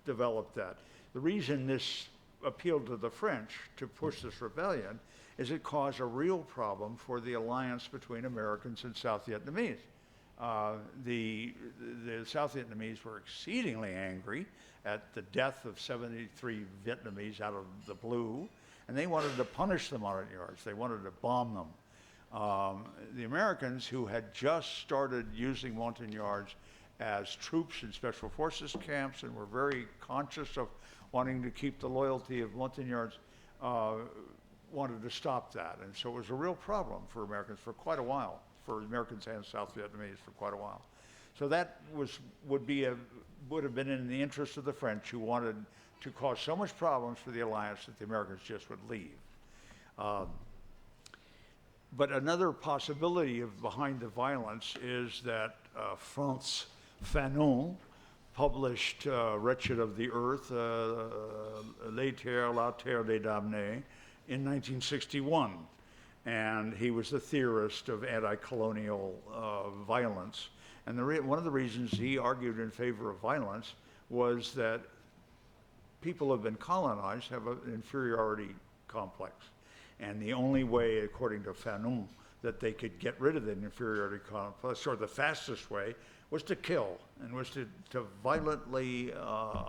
develop that. The reason this appealed to the French to push this rebellion is it caused a real problem for the alliance between Americans and South Vietnamese. The South Vietnamese were exceedingly angry at the death of 73 Vietnamese out of the blue, and they wanted to punish the montagnards. They wanted to bomb them. The Americans, who had just started using montagnards as troops in special forces camps and were very conscious of wanting to keep the loyalty of montagnards, wanted to stop that. And so it was a real problem for Americans for quite a while, for Americans and South Vietnamese for quite a while. So that would have been in the interest of the French, who wanted to cause so much problems for the alliance that the Americans just would leave. But another possibility behind the violence is that Frantz Fanon published Wretched of the Earth, Les Terres, La Terre des Damnés, in 1961. And he was the theorist of anti-colonial violence. And one of the reasons he argued in favor of violence was that people who have been colonized have an inferiority complex. And the only way, according to Fanon, that they could get rid of the inferiority complex, or the fastest way, was to kill, and was to violently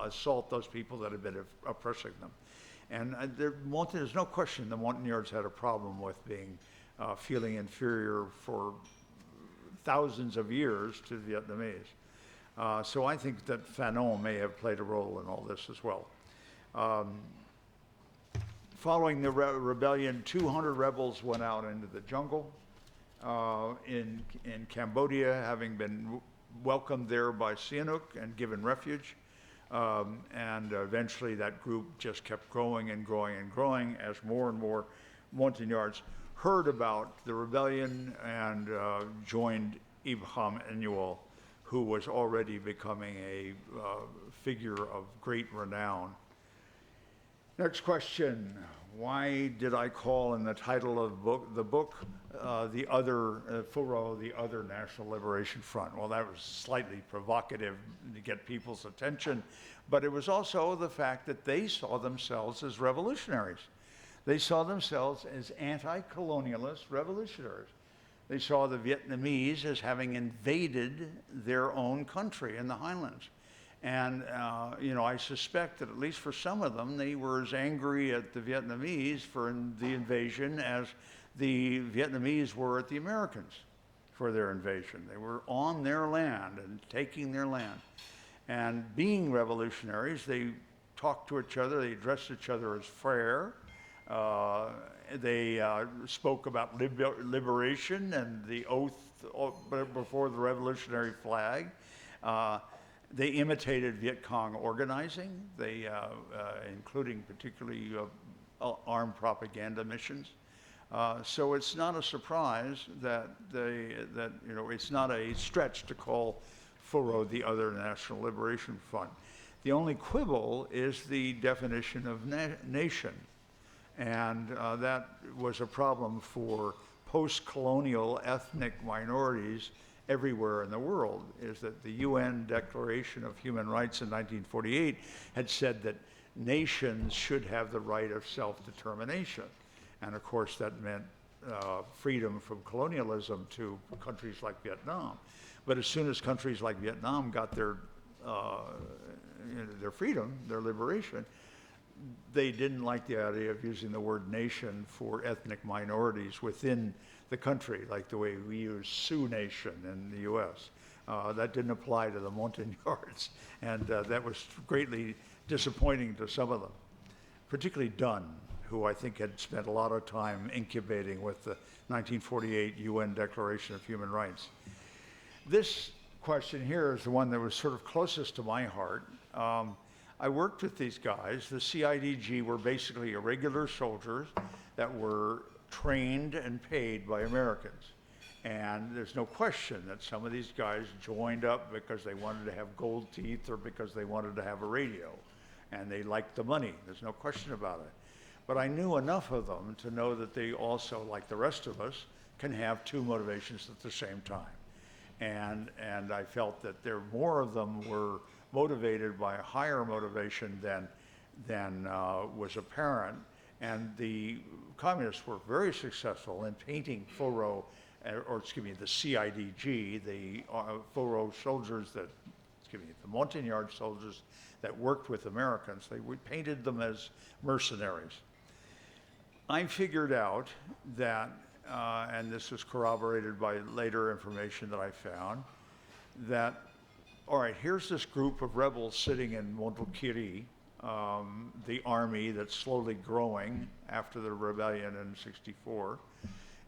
assault those people that had been oppressing them. And there's no question the montagnards had a problem with feeling inferior for thousands of years to the Vietnamese. So I think that Fanon may have played a role in all this as well. Following the rebellion, 200 rebels went out into the jungle in Cambodia, having been welcomed there by Sihanouk and given refuge. And eventually that group just kept growing and growing and growing as more and more montagnards heard about the rebellion and joined Ibrahim Enual, who was already becoming a figure of great renown. Next question. Why did I call in the title of the book, the other, FULRO, the Other National Liberation Front? Well, that was slightly provocative to get people's attention, but it was also the fact that they saw themselves as revolutionaries. They saw themselves as anti-colonialist revolutionaries. They saw the Vietnamese as having invaded their own country in the highlands. And, I suspect that at least for some of them, they were as angry at the Vietnamese for the invasion as the Vietnamese were at the Americans for their invasion. They were on their land and taking their land. And being revolutionaries, they talked to each other, they addressed each other as frère. They spoke about liberation and the oath before the revolutionary flag. They imitated Viet Cong organizing, including particularly armed propaganda missions. So it's not a surprise that it's not a stretch to call FULRO the Other National Liberation Front. The only quibble is the definition of nation, and that was a problem for post-colonial ethnic minorities everywhere in the world, is that the UN Declaration of Human Rights in 1948 had said that nations should have the right of self-determination. And of course that meant freedom from colonialism to countries like Vietnam. But as soon as countries like Vietnam got their freedom, their liberation, they didn't like the idea of using the word nation for ethnic minorities within the country, like the way we use Sioux Nation in the US. That didn't apply to the montagnards, and that was greatly disappointing to some of them, particularly Dunn, who I think had spent a lot of time incubating with the 1948 UN Declaration of Human Rights. This question here is the one that was sort of closest to my heart. I worked with these guys. The CIDG were basically irregular soldiers that were trained and paid by Americans. And there's no question that some of these guys joined up because they wanted to have gold teeth or because they wanted to have a radio. And they liked the money. There's no question about it. But I knew enough of them to know that they also, like the rest of us, can have two motivations at the same time. And I felt that more of them were motivated by a higher motivation than was apparent. And the communists were very successful in painting FULRO, the CIDG, the FULRO soldiers the montagnard soldiers that worked with Americans. We painted them as mercenaries. I figured out that, and this was corroborated by later information that I found, that, all right, here's this group of rebels sitting in montagnards, the army that's slowly growing after the rebellion in '64,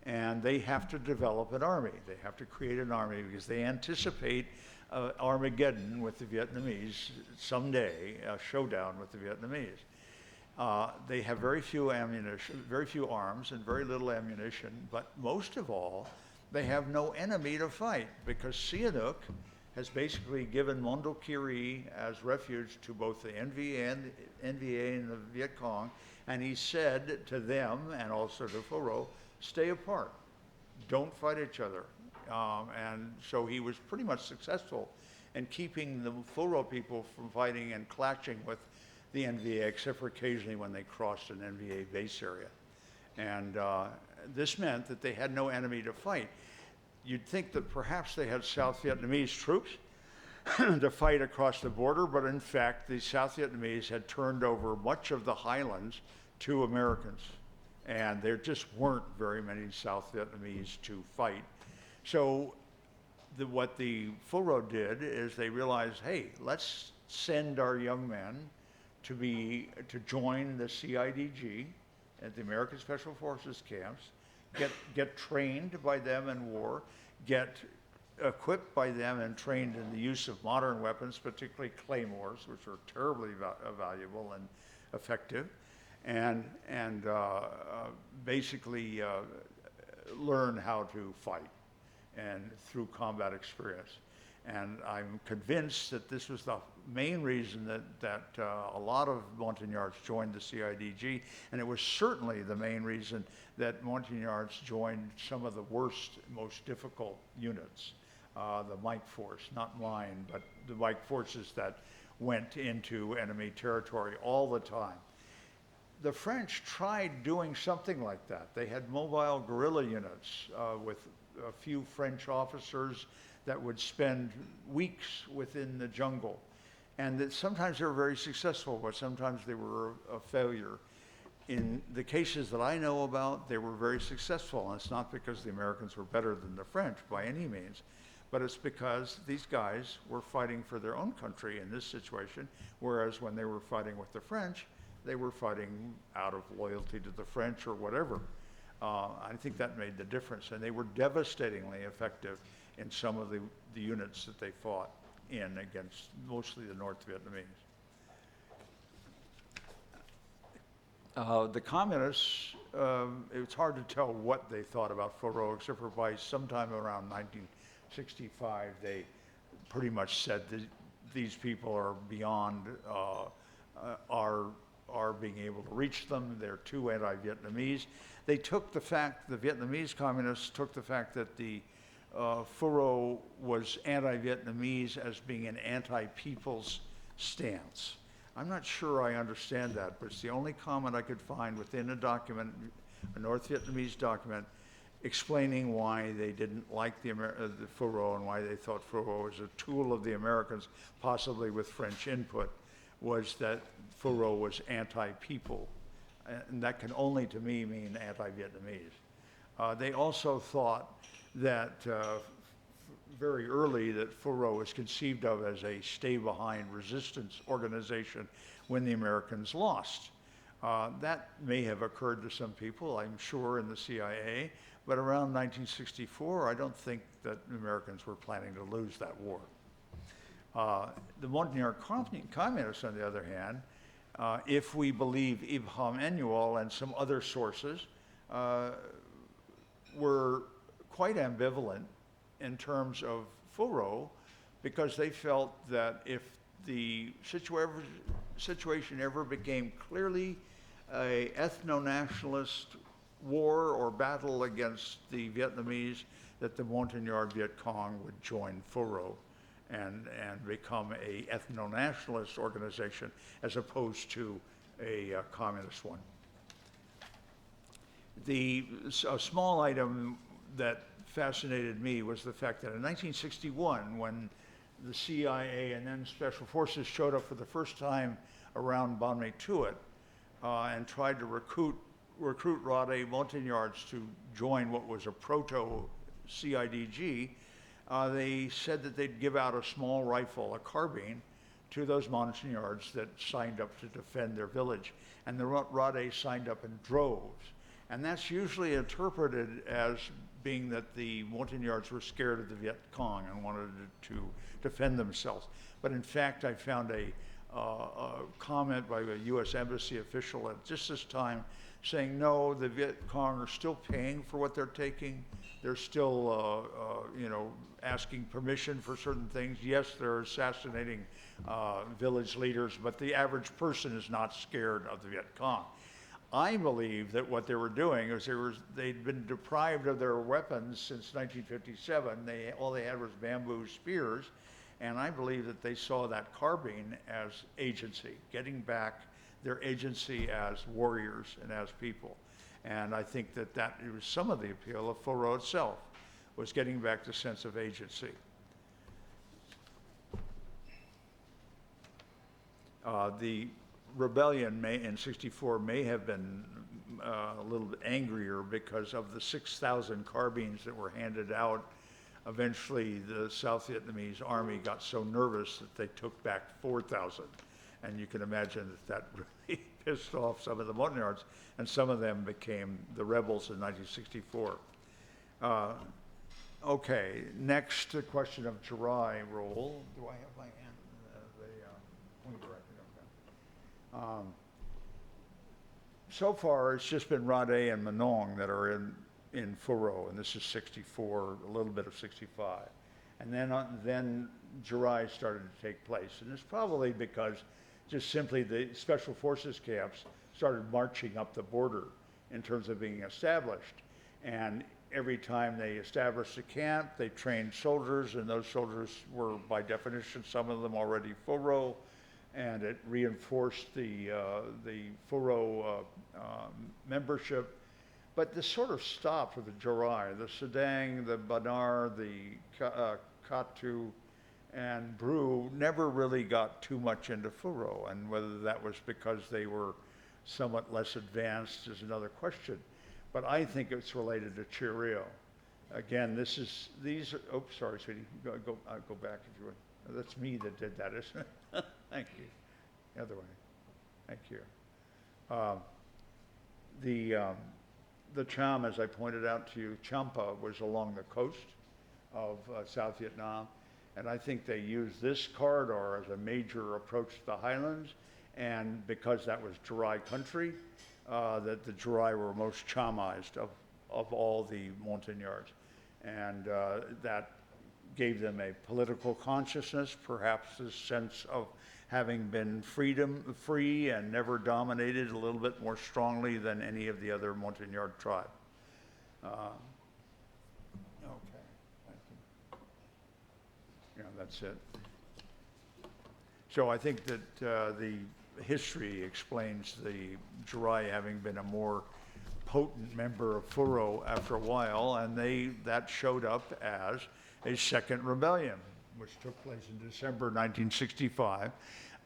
and they have to develop an army. They have to create an army because they anticipate Armageddon with the Vietnamese someday, a showdown with the Vietnamese. They have very few ammunition, very few arms, and very little ammunition, but most of all, they have no enemy to fight because Sihanouk has basically given Mondulkiri as refuge to both the NVA and the Viet Cong, and he said to them, and also to FULRO, stay apart, don't fight each other. And so he was pretty much successful in keeping the FULRO people from fighting and clashing with the NVA, except for occasionally when they crossed an NVA base area. And this meant that they had no enemy to fight. You'd think that perhaps they had South Vietnamese troops to fight across the border, but in fact, the South Vietnamese had turned over much of the highlands to Americans. And there just weren't very many South Vietnamese to fight. So what the FULRO did is they realized, hey, let's send our young men to join the CIDG at the American Special Forces camps, get trained by them in war, get equipped by them and trained in the use of modern weapons, particularly claymores, which are terribly valuable and effective, and basically learn how to fight and through combat experience. And I'm convinced that this was the main reason that a lot of montagnards joined the CIDG, and it was certainly the main reason that montagnards joined some of the worst, most difficult units, the Mike Force, not mine, but the Mike Forces that went into enemy territory all the time. The French tried doing something like that. They had mobile guerrilla units with a few French officers that would spend weeks within the jungle. And that sometimes they were very successful, but sometimes they were a failure. In the cases that I know about, they were very successful. And it's not because the Americans were better than the French by any means, but it's because these guys were fighting for their own country in this situation, whereas when they were fighting with the French, they were fighting out of loyalty to the French or whatever. I think that made the difference. And they were devastatingly effective in some of the units that they fought in against mostly the North Vietnamese. The communists, it's hard to tell what they thought about FULRO, except for by sometime around 1965, they pretty much said that these people are beyond our being able to reach them. They're too anti-Vietnamese. They took the Vietnamese communists took the fact that the FULRO was anti-Vietnamese as being an anti-people's stance. I'm not sure I understand that, but it's the only comment I could find within a document, a North Vietnamese document, explaining why they didn't like the FULRO and why they thought FULRO was a tool of the Americans, possibly with French input, was that FULRO was anti-people. And that can only, to me, mean anti-Vietnamese. They also thought that very early that FULRO was conceived of as a stay-behind resistance organization when the Americans lost. That may have occurred to some people, I'm sure, in the CIA, but around 1964, I don't think that the Americans were planning to lose that war. The Montagnard communists, on the other hand, if we believe Ibn Manuel and some other sources, were quite ambivalent in terms of FULRO because they felt that if the situation ever became clearly a ethno-nationalist war or battle against the Vietnamese, that the Montagnard Viet Cong would join FULRO and become a ethno-nationalist organization as opposed to a communist one. A small item that fascinated me was the fact that in 1961, when the CIA and then Special Forces showed up for the first time around Ban Me Tuot and tried to recruit Rade Montagnards to join what was a proto-CIDG, they said that they'd give out a small rifle, a carbine, to those Montagnards that signed up to defend their village. And the Rade signed up in droves. And that's usually interpreted as being that the Montagnards were scared of the Viet Cong and wanted to defend themselves. But in fact, I found a comment by a U.S. Embassy official at just this time saying, no, the Viet Cong are still paying for what they're taking. They're still, asking permission for certain things. Yes, they're assassinating village leaders, but the average person is not scared of the Viet Cong. I believe that what they were doing is they'd been deprived of their weapons since 1957. All they had was bamboo spears, and I believe that they saw that carbine as agency, getting back their agency as warriors and as people. And I think that it was some of the appeal of FULRO itself, was getting back the sense of agency. The rebellion in '64 may have been a little bit angrier because of the 6,000 carbines that were handed out. Eventually, the South Vietnamese army got so nervous that they took back 4,000. And you can imagine that really pissed off some of the Montagnards, and some of them became the rebels in 1964. Okay, next, the question of Jirai role. Do I have my hand? Point directly, okay. So far, it's just been Rade and Manong that are in FULRO, and this is 64, a little bit of 65. And then Jirai started to take place. And it's probably because just simply the Special Forces camps started marching up the border in terms of being established. And every time they established a camp, they trained soldiers, and those soldiers were, by definition, some of them already FULRO, and it reinforced the FULRO membership. But this sort of stopped with the Jirai. The Sedang, the Banar, the Katu, and Bru never really got too much into FULRO, and whether that was because they were somewhat less advanced is another question. But I think it's related to Chirio. Again, these are, oops, sorry, sweetie, go back if you would. That's me that did that, isn't it? Thank you. The other way. Thank you. The Cham, as I pointed out to you, Champa was along the coast of South Vietnam, and I think they used this corridor as a major approach to the highlands, and because that was Jirai country, that the Jirai were most Chamized of all the Montagnards, and that gave them a political consciousness, perhaps a sense of having been free and never dominated a little bit more strongly than any of the other Montagnard tribe. Okay, thank that's it. So I think that the history explains the Jurai having been a more potent member of FULRO after a while, and that showed up as a second rebellion, which took place in December 1965.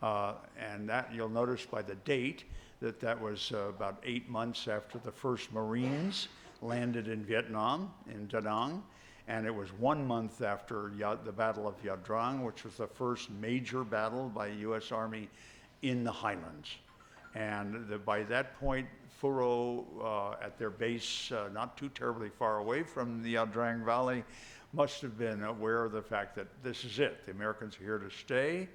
And that you'll notice by the date that was about 8 months after the first Marines landed in Vietnam, in Da Nang, and it was 1 month after the Battle of Ia Drang, which was the first major battle by the U.S. Army in the highlands. And by that point, FULRO, at their base not too terribly far away from the Ia Drang Valley, must have been aware of the fact that this is it. The Americans are here to stay.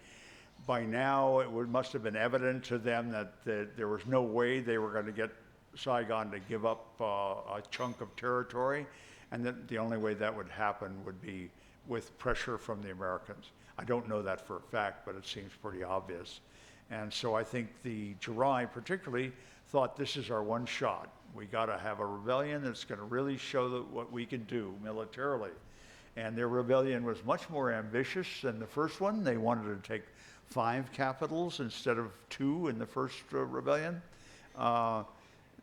By now, must have been evident to them that there was no way they were going to get Saigon to give up a chunk of territory, and that the only way that would happen would be with pressure from the Americans. I don't know that for a fact, but it seems pretty obvious. And so I think the Jurai particularly thought, this is our one shot. We got to have a rebellion that's going to really show what we can do militarily. And their rebellion was much more ambitious than the first one. They wanted to take 5 capitals instead of 2 in the first rebellion.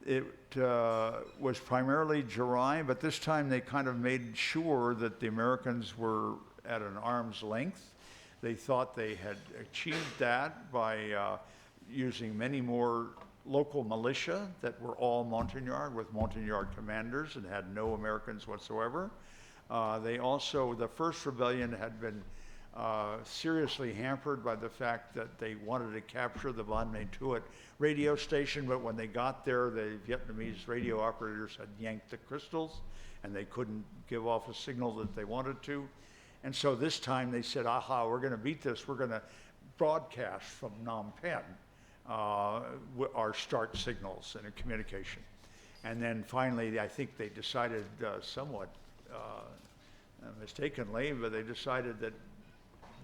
It was primarily Jurai, but this time they kind of made sure that the Americans were at an arm's length. They thought they had achieved that by using many more local militia that were all Montagnard, with Montagnard commanders, and had no Americans whatsoever. The first rebellion had been seriously hampered by the fact that they wanted to capture the Ban Mae Tuot radio station, but when they got there, the Vietnamese radio operators had yanked the crystals, and they couldn't give off a signal that they wanted to. And so this time they said, aha, we're going to beat this. We're going to broadcast from Phnom Penh our start signals and communication. And then finally, I think they decided somewhat mistakenly, but they decided that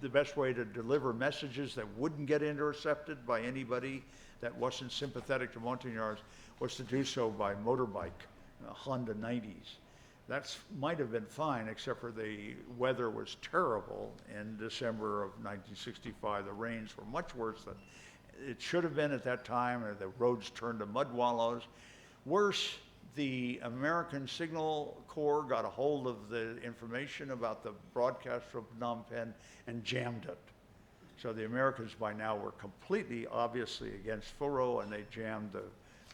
the best way to deliver messages that wouldn't get intercepted by anybody that wasn't sympathetic to Montagnards was to do so by motorbike, Honda 90s. That might have been fine, except for the weather was terrible in December of 1965. The rains were much worse than it should have been at that time. The roads turned to mud wallows. Worse, the American Signal Corps got a hold of the information about the broadcast from Phnom Penh and jammed it. So the Americans by now were completely, obviously, against FULRO, and they jammed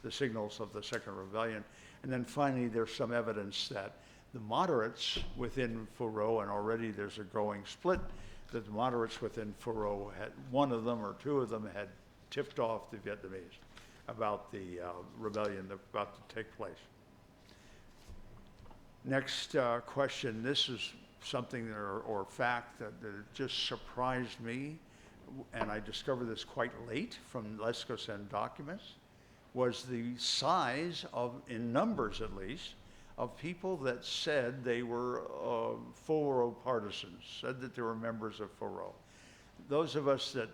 the signals of the Second Rebellion. And then finally, there's some evidence that the moderates within FULRO, and already there's a growing split, that the moderates within FULRO, one of them or 2 of them had tipped off the Vietnamese about the rebellion that's about to take place. Next question. This is something or fact that just surprised me, and I discovered this quite late from Lescosend documents, was the size of, in numbers at least, of people that said they were FULRO partisans, said that they were members of FULRO. Those of us that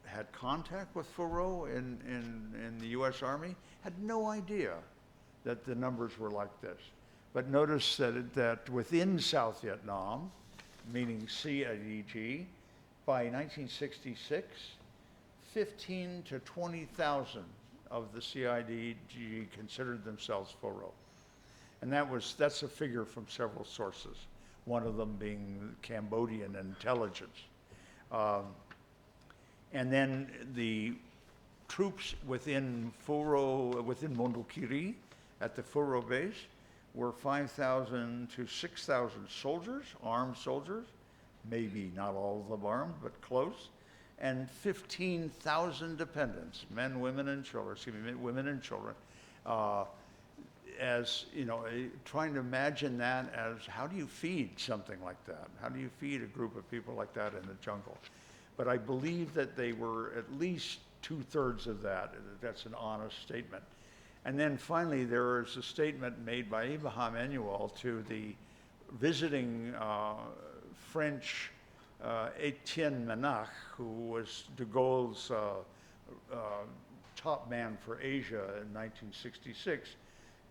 had contact with FULRO in the U.S. Army had no idea that the numbers were like this. But notice that within South Vietnam, meaning CIDG, by 1966, 15 to 20,000 of the CIDG considered themselves FULRO. And that's a figure from several sources, one of them being Cambodian intelligence. And then the troops within FULRO, within Mondulkiri, at the FULRO base, were 5,000 to 6,000 soldiers, armed soldiers, maybe not all of them armed, but close, and 15,000 dependents, men, women, and children, women and children. As, you know, trying to imagine that as, how do you feed something like that? How do you feed a group of people like that in the jungle? But I believe that they were at least 2/3 of that. That's an honest statement. And then finally, there is a statement made by Abraham Emmanuel to the visiting French Etienne Menach, who was de Gaulle's top man for Asia in 1966.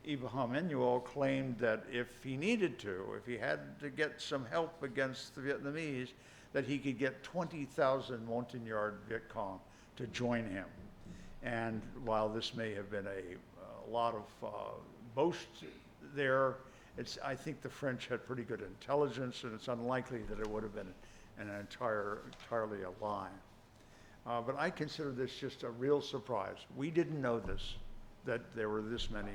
Abraham Emmanuel claimed that if he needed to, if he had to get some help against the Vietnamese, that he could get 20,000 Montagnard Viet Cong to join him. And while this may have been a lot of boast there, I think the French had pretty good intelligence, and it's unlikely that it would have been entirely a lie. But I consider this just a real surprise. We didn't know this, that there were this many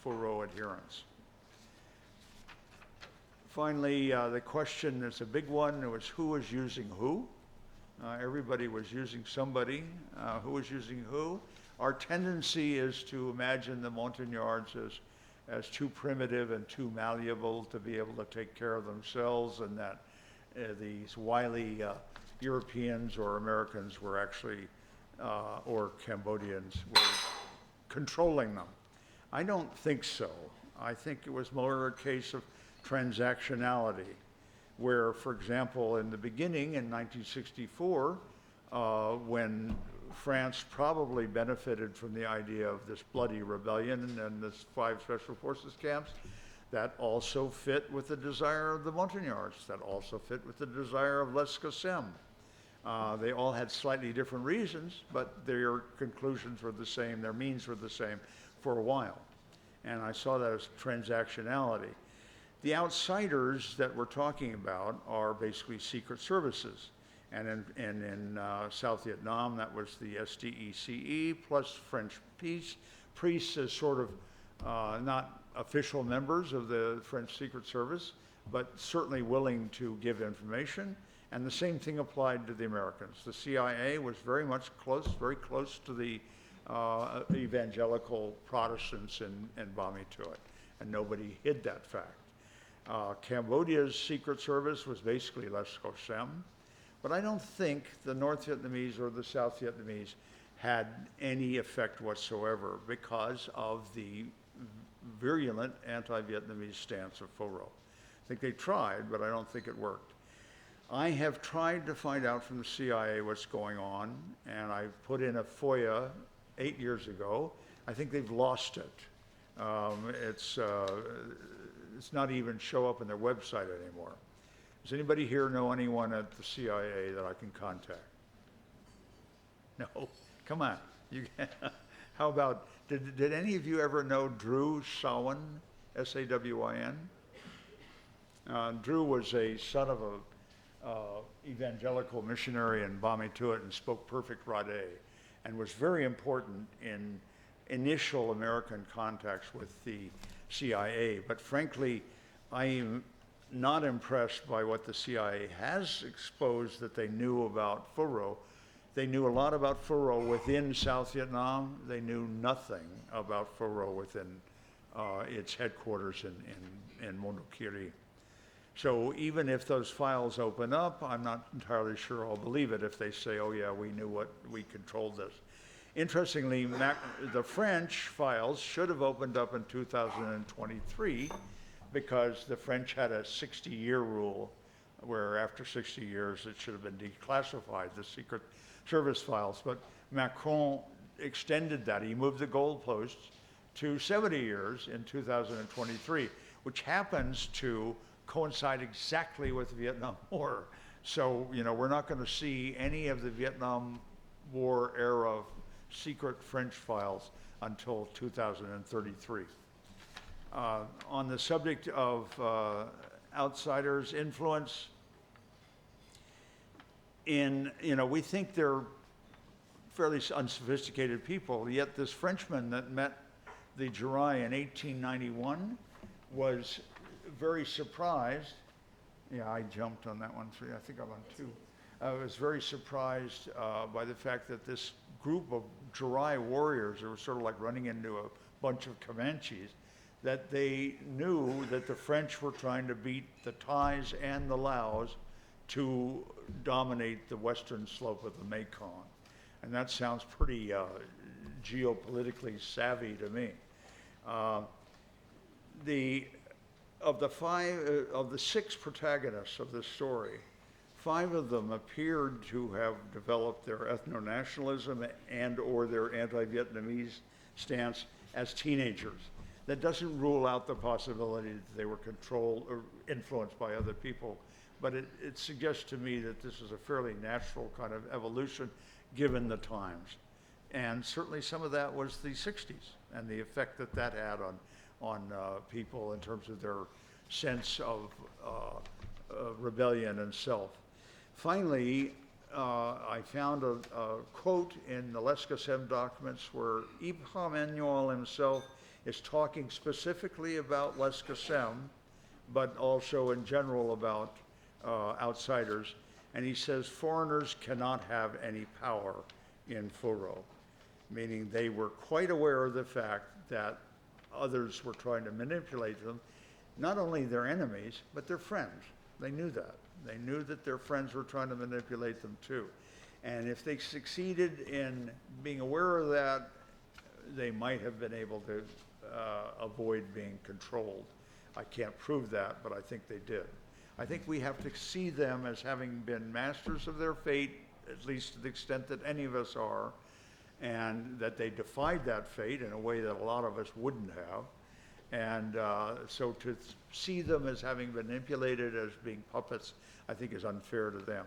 FULRO adherents. Finally, the question is a big one. It was who was using who? Everybody was using somebody. Who was using who? Our tendency is to imagine the Montagnards as too primitive and too malleable to be able to take care of themselves, and that these wily Europeans or Americans were actually, or Cambodians, were controlling them. I don't think so. I think it was more a case of transactionality, where, for example, in the beginning in 1964, when France probably benefited from the idea of this bloody rebellion and this 5 special forces camps, that also fit with the desire of the Montagnards, that also fit with the desire of l'Escocem. They all had slightly different reasons, but their conclusions were the same, their means were the same for a while. And I saw that as transactionality. The outsiders that we're talking about are basically secret services. And in South Vietnam, that was the SDECE plus French priests as sort of not official members of the French Secret Service, but certainly willing to give information. And the same thing applied to the Americans. The CIA was very close to the evangelical Protestants in Bami Tuet, and nobody hid that fact. Cambodia's Secret Service was basically l'Escocem, but I don't think the North Vietnamese or the South Vietnamese had any effect whatsoever because of the virulent anti-Vietnamese stance of FULRO. I think they tried, but I don't think it worked. I have tried to find out from the CIA what's going on, and I put in a FOIA 8 years ago. I think they've lost it. It's not even show up on their website anymore. Does anybody here know anyone at the CIA that I can contact? No? Come on. How about, did any of you ever know Drew Sawin, S-A-W-I-N? Drew was a son of a evangelical missionary in Bami Tuet and spoke perfect Rade, and was very important in initial American contacts with the CIA. But frankly, I am not impressed by what the CIA has exposed that they knew about FULRO. They knew a lot about FULRO within South Vietnam. They knew nothing about FULRO within its headquarters in Mondulkiri. So even if those files open up, I'm not entirely sure I'll believe it if they say, oh yeah, we controlled this. Interestingly, the French files should have opened up in 2023 because the French had a 60-year rule where after 60 years it should have been declassified, the Secret Service files. But Macron extended that. He moved the goalposts to 70 years in 2023, which happens to coincide exactly with the Vietnam War. So, we're not going to see any of the Vietnam War era secret French files until 2033. On the subject of outsiders' influence, we think they're fairly unsophisticated people, yet this Frenchman that met the Jirai in 1891 was very surprised. Yeah, I jumped on that one. I think I'm on 2. I was very surprised by the fact that this group of Jirai warriors, who were sort of like running into a bunch of Comanches, that they knew that the French were trying to beat the Thais and the Laos to dominate the western slope of the Mekong. And that sounds pretty geopolitically savvy to me. Of the 6 protagonists of this story, 5 of them appeared to have developed their ethno-nationalism and or their anti-Vietnamese stance as teenagers. That doesn't rule out the possibility that they were controlled or influenced by other people but it suggests to me that this is a fairly natural kind of evolution given the times. And certainly some of that was the 60s and the effect that that had on people in terms of their sense of rebellion and self. Finally, I found a quote in the Lescasem documents where Ibn Manuel himself is talking specifically about Lescasem, but also in general about outsiders. And he says, foreigners cannot have any power in FULRO, meaning they were quite aware of the fact that others were trying to manipulate them, not only their enemies, but their friends. They knew that. They knew that their friends were trying to manipulate them too. And if they succeeded in being aware of that, they might have been able to avoid being controlled. I can't prove that, but I think they did. I think we have to see them as having been masters of their fate, at least to the extent that any of us are, and that they defied that fate in a way that a lot of us wouldn't have. And so to see them as having been manipulated, as being puppets, I think is unfair to them.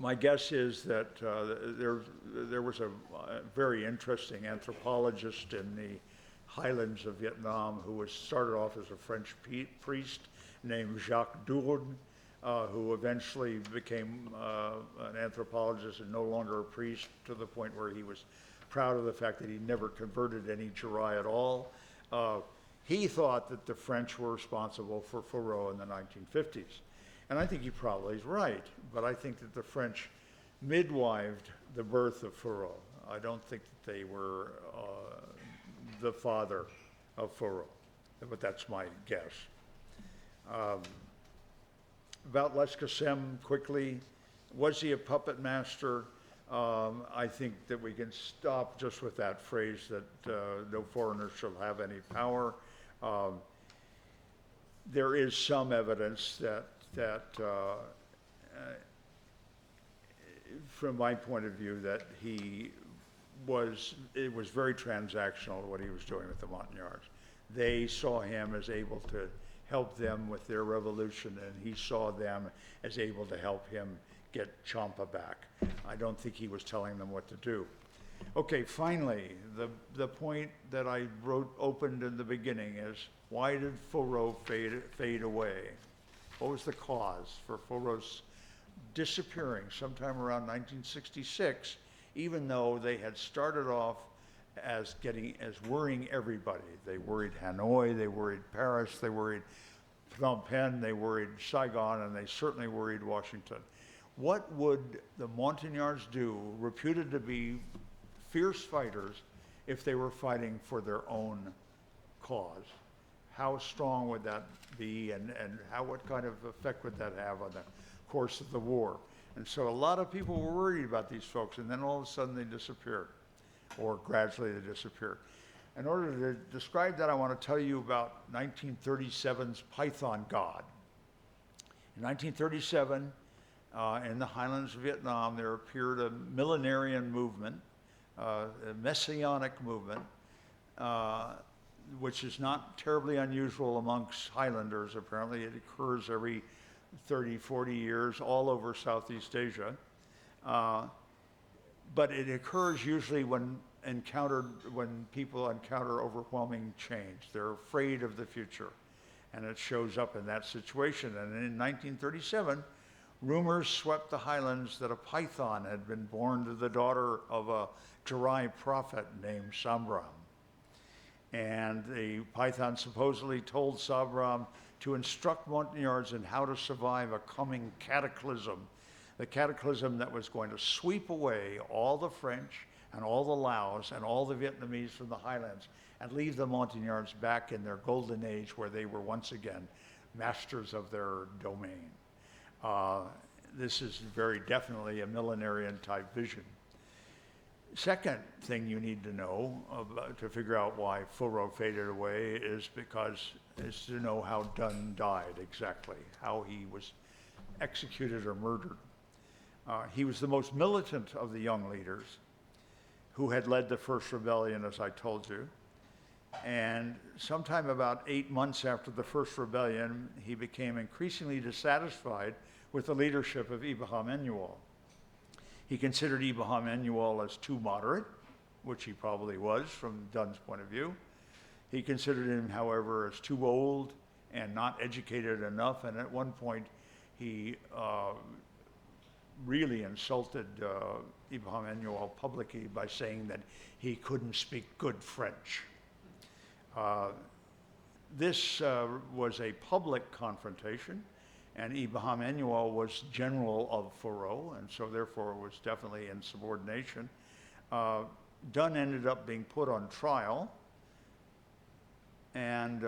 My guess is that there was a very interesting anthropologist in the highlands of Vietnam who was started off as a French priest named Jacques Dourdan, who eventually became an anthropologist and no longer a priest, to the point where he was proud of the fact that he never converted any Jurai at all. He thought that the French were responsible for FULRO in the 1950s. And I think he probably is right, but I think that the French midwived the birth of FULRO. I don't think that they were the father of FULRO, but that's my guess. About Lescasem, quickly, was he a puppet master? I think that we can stop just with that phrase that no foreigners shall have any power. There is some evidence that from my point of view, that it was very transactional what he was doing with the montagnards. They saw him as able to help them with their revolution, and he saw them as able to help him get Champa back. I don't think he was telling them what to do. Okay, finally, the point that I opened in the beginning is, why did FULRO fade away? What was the cause for FULRO's disappearing sometime around 1966, even though they had started off as worrying everybody? They worried Hanoi, they worried Paris, they worried Phnom Penh, they worried Saigon, and they certainly worried Washington. What would the montagnards do, reputed to be fierce fighters, if they were fighting for their own cause? How strong would that be, and what kind of effect would that have on the course of the war? And so a lot of people were worried about these folks, and then all of a sudden they disappeared, or gradually they disappeared. In order to describe that, I want to tell you about 1937's Python God. In 1937, in the highlands of Vietnam, there appeared a millenarian movement, a messianic movement, which is not terribly unusual amongst Highlanders. Apparently it occurs every 30, 40 years all over Southeast Asia. But it occurs usually when people encounter overwhelming change. They're afraid of the future, and it shows up in that situation. And in 1937, rumors swept the highlands that a python had been born to the daughter of a Jurai prophet named Sambram. And the python supposedly told Sambram to instruct montagnards in how to survive a coming cataclysm, the cataclysm that was going to sweep away all the French and all the Laos and all the Vietnamese from the highlands, and leave the montagnards back in their golden age, where they were once again masters of their domain. This is very definitely a millenarian type vision. Second thing you need to know to figure out why FULRO faded away is to know how Dunn died exactly, how he was executed or murdered. He was the most militant of the young leaders, who had led the first rebellion, as I told you. And sometime about 8 months after the first rebellion, he became increasingly dissatisfied with the leadership of Ibrahim Emanuel. He considered Ibrahim Emanuel as too moderate, which he probably was from Dunn's point of view. He considered him, however, as too old and not educated enough, and at one point he really insulted Ibrahim Emanuel publicly by saying that he couldn't speak good French. This was a public confrontation, and Ibrahim Emanuel was general of FULRO, and so therefore was definitely in subordination. Dunn ended up being put on trial, and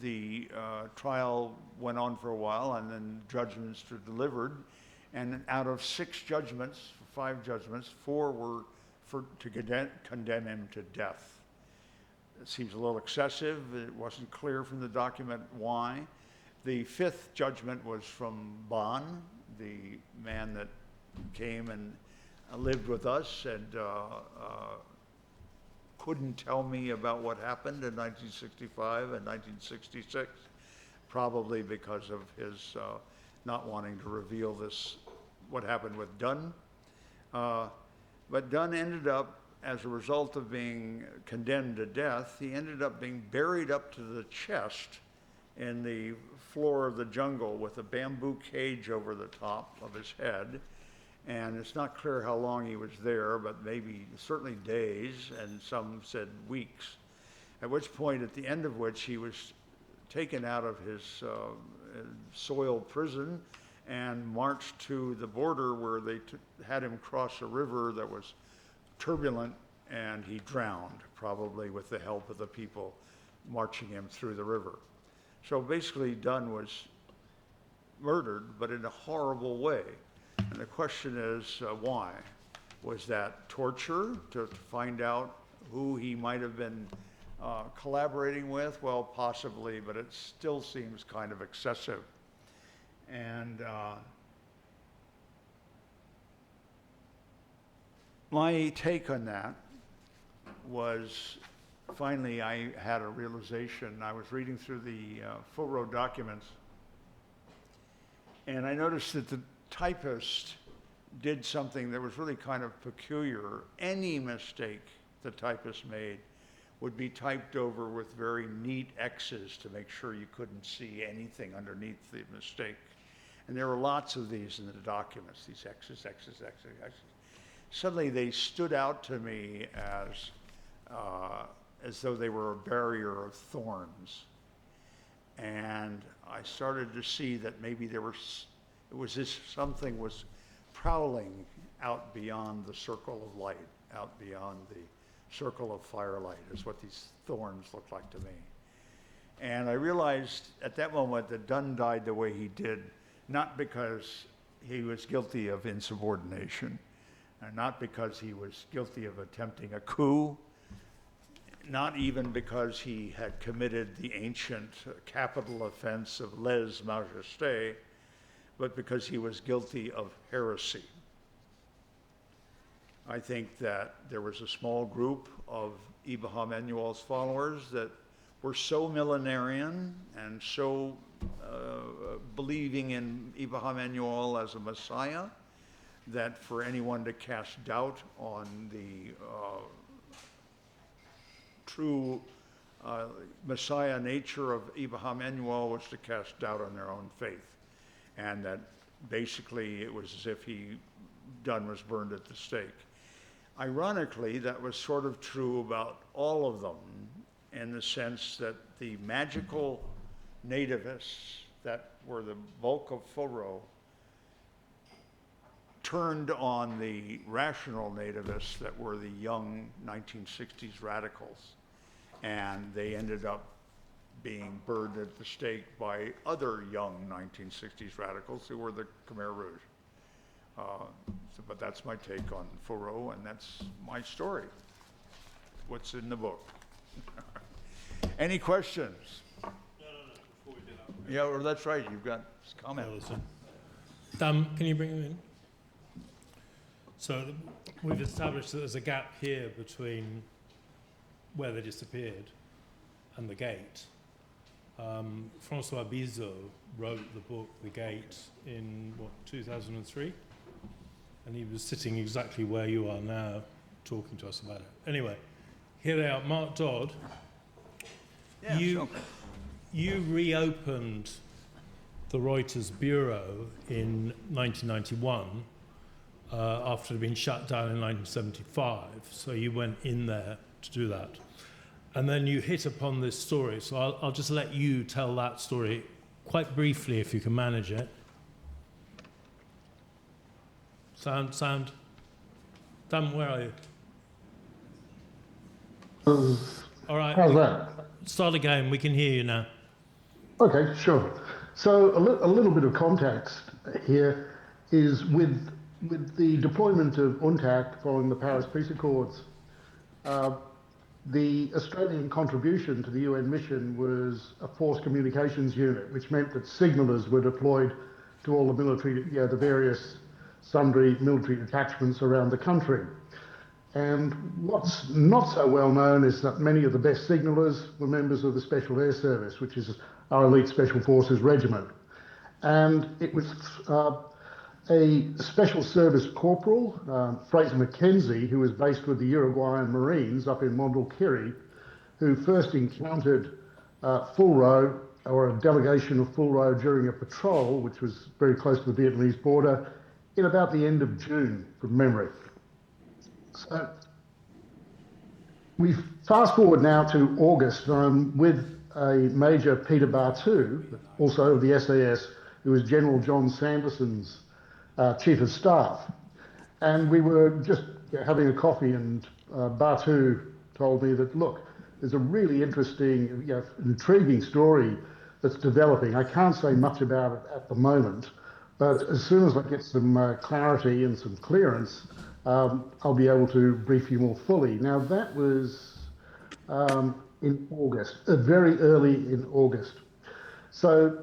the trial went on for a while, and then judgments were delivered. And out of 6 judgments, 5 judgments, 4 were to condemn him to death. It seems a little excessive. It wasn't clear from the document why. The 5th judgment was from Bon, the man that came and lived with us and couldn't tell me about what happened in 1965 and 1966, probably because of his not wanting to reveal what happened with Dunn. But Dunn ended up, as a result of being condemned to death, he ended up being buried up to the chest in the floor of the jungle with a bamboo cage over the top of his head. And it's not clear how long he was there, but certainly days, and some said weeks. At which point, at the end of which, he was taken out of his soil prison and marched to the border where they had him cross a river that was turbulent, and he drowned, probably with the help of the people marching him through the river. So basically, Dunn was murdered, but in a horrible way. And the question is, why? Was that torture to find out who he might have been collaborating with? Well, possibly, but it still seems kind of excessive. And my take on that was, finally, I had a realization. I was reading through the FULRO documents, and I noticed that the typist did something that was really kind of peculiar. Any mistake the typist made would be typed over with very neat X's to make sure you couldn't see anything underneath the mistake. And there were lots of these in the documents, these X's, X's, X's, X's. Suddenly they stood out to me as though they were a barrier of thorns. And I started to see that maybe something was prowling out beyond the circle of light, out beyond the circle of firelight, is what these thorns looked like to me. And I realized at that moment that Dunn died the way he did, not because he was guilty of insubordination, and not because he was guilty of attempting a coup, not even because he had committed the ancient capital offense of lèse-majesté, but because he was guilty of heresy. I think that there was a small group of Ibrahim Emanuel's followers that were so millenarian and so believing in Ibrahim Emanuel as a Messiah that for anyone to cast doubt on the true Messiah nature of Ibrahim Emanuel was to cast doubt on their own faith. And that basically it was as if Dunn was burned at the stake. Ironically, that was sort of true about all of them in the sense that the magical nativists that were the bulk of FULRO turned on the rational nativists that were the young 1960s radicals. And they ended up being burned at the stake by other young 1960s radicals who were the Khmer Rouge. But that's my take on FULRO, and that's my story, what's in the book. Any questions? No, before we do that. Yeah, well, that's right, you've got comments. Can you bring them in? So we've established that there's a gap here between where they disappeared, and The Gate. Francois Bizot wrote the book The Gate in, 2003? And he was sitting exactly where you are now, talking to us about it. Anyway, here they are. Mark Dodd, Yeah, sure. you reopened the Reuters Bureau in 1991 after it had been shut down in 1975. So you went in there to do that. And then you hit upon this story. So I'll just let you tell that story quite briefly if you can manage it. Sound. Dan, where are you? All right. How's that? Start again. We can hear you now. Okay, sure. So a little bit of context here is with the deployment of UNTAC following the Paris Peace Accords, the Australian contribution to the UN mission was a force communications unit, which meant that signallers were deployed to all the military, the various sundry military detachments around the country. And what's not so well known is that many of the best signallers were members of the Special Air Service, which is our elite Special Forces regiment. And it was a Special Service Corporal, Fraser McKenzie, who was based with the Uruguayan Marines up in Mondulkiri, who first encountered FULRO, or a delegation of FULRO during a patrol, which was very close to the Vietnamese border, in about the end of June, from memory. So we fast forward now to August. I'm with a Major Peter Bartu, also of the SAS, who was General John Sanderson's Chief of Staff. And we were just having a coffee, and Bartu told me that, look, there's a really interesting, intriguing story that's developing. I can't say much about it at the moment, but as soon as I get some clarity and some clearance, I'll be able to brief you more fully. Now, that was in August, very early in August. So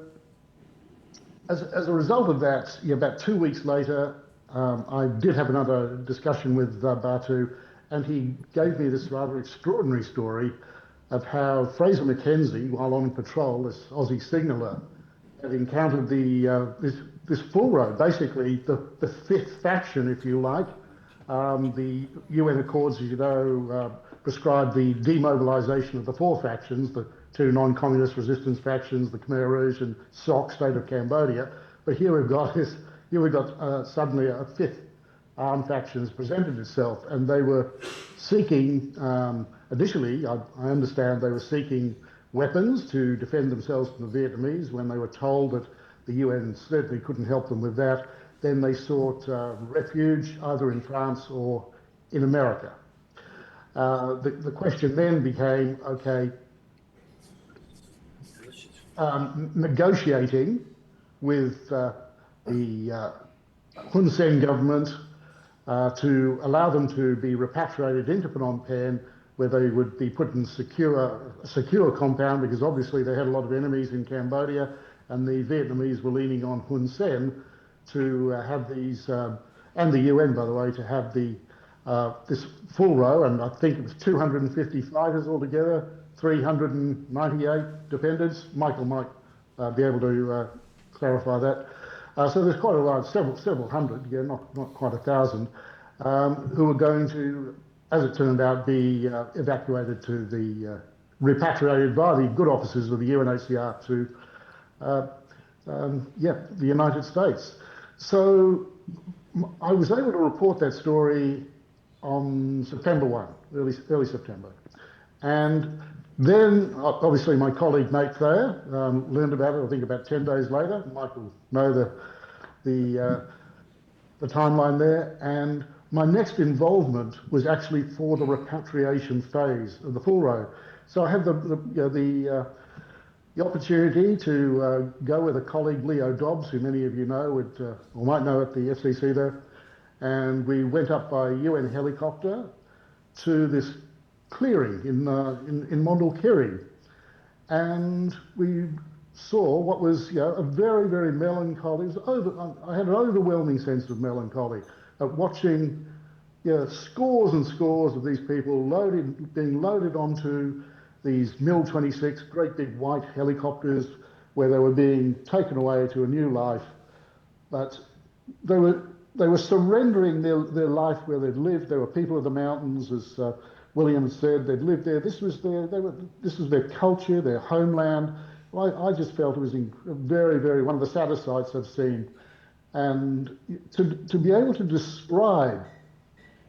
as a result of that, about 2 weeks later, I did have another discussion with Bartu, and he gave me this rather extraordinary story of how Fraser McKenzie, while on patrol, this Aussie signaller, had encountered this FULRO, basically the fifth faction, if you like. The UN Accords, as you know, prescribed the demobilisation of the four factions, the two non-communist resistance factions, the Khmer Rouge and SOC, State of Cambodia. But here we've got suddenly a fifth armed faction has presented itself, and they were seeking, initially, I understand they were seeking weapons to defend themselves from the Vietnamese when they were told that the UN certainly couldn't help them with that. Then they sought refuge either in France or in America. The question then became, okay, negotiating with the Hun Sen government to allow them to be repatriated into Phnom Penh, where they would be put in a secure compound, because obviously they had a lot of enemies in Cambodia, and the Vietnamese were leaning on Hun Sen to have these, and the UN, by the way, to have this FULRO, and I think it was 250 fighters altogether, 398 dependents. Michael might be able to clarify that. So there's quite a large, several hundred, not quite 1,000, who were going to, as it turned out, be evacuated to repatriated by the good officers of the UNHCR to, the United States. So I was able to report that story on September 1, early September. And then, obviously, my colleague Nate Thayer learned about it, I think, about 10 days later. Michael know the timeline there. And my next involvement was actually for the repatriation phase of the FULRO. So I had the opportunity to go with a colleague, Leo Dobbs, who many of you know or might know at the FCC there, and we went up by UN helicopter to this clearing in Mondulkiri, and we saw what was a very, very melancholy. I had an overwhelming sense of melancholy at watching scores and scores of these people being loaded onto these MiL-26, great big white helicopters, where they were being taken away to a new life. But they were surrendering their life where they'd lived. They were people of the mountains, as William said. They'd lived there. This was their culture, their homeland. I just felt it was very, very one of the saddest sights I've seen. And to be able to describe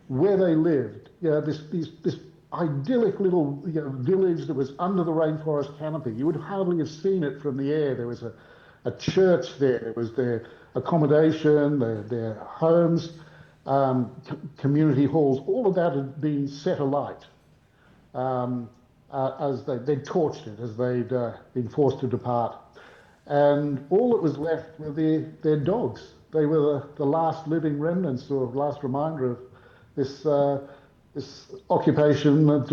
where they lived, this idyllic little village that was under the rainforest canopy. You would hardly have seen it from the air. There was a church there. There was their accommodation, their homes, community halls. All of that had been set alight as they'd torched it as they'd been forced to depart. And all that was left were their dogs. They were the last living remnants or last reminder of this occupation of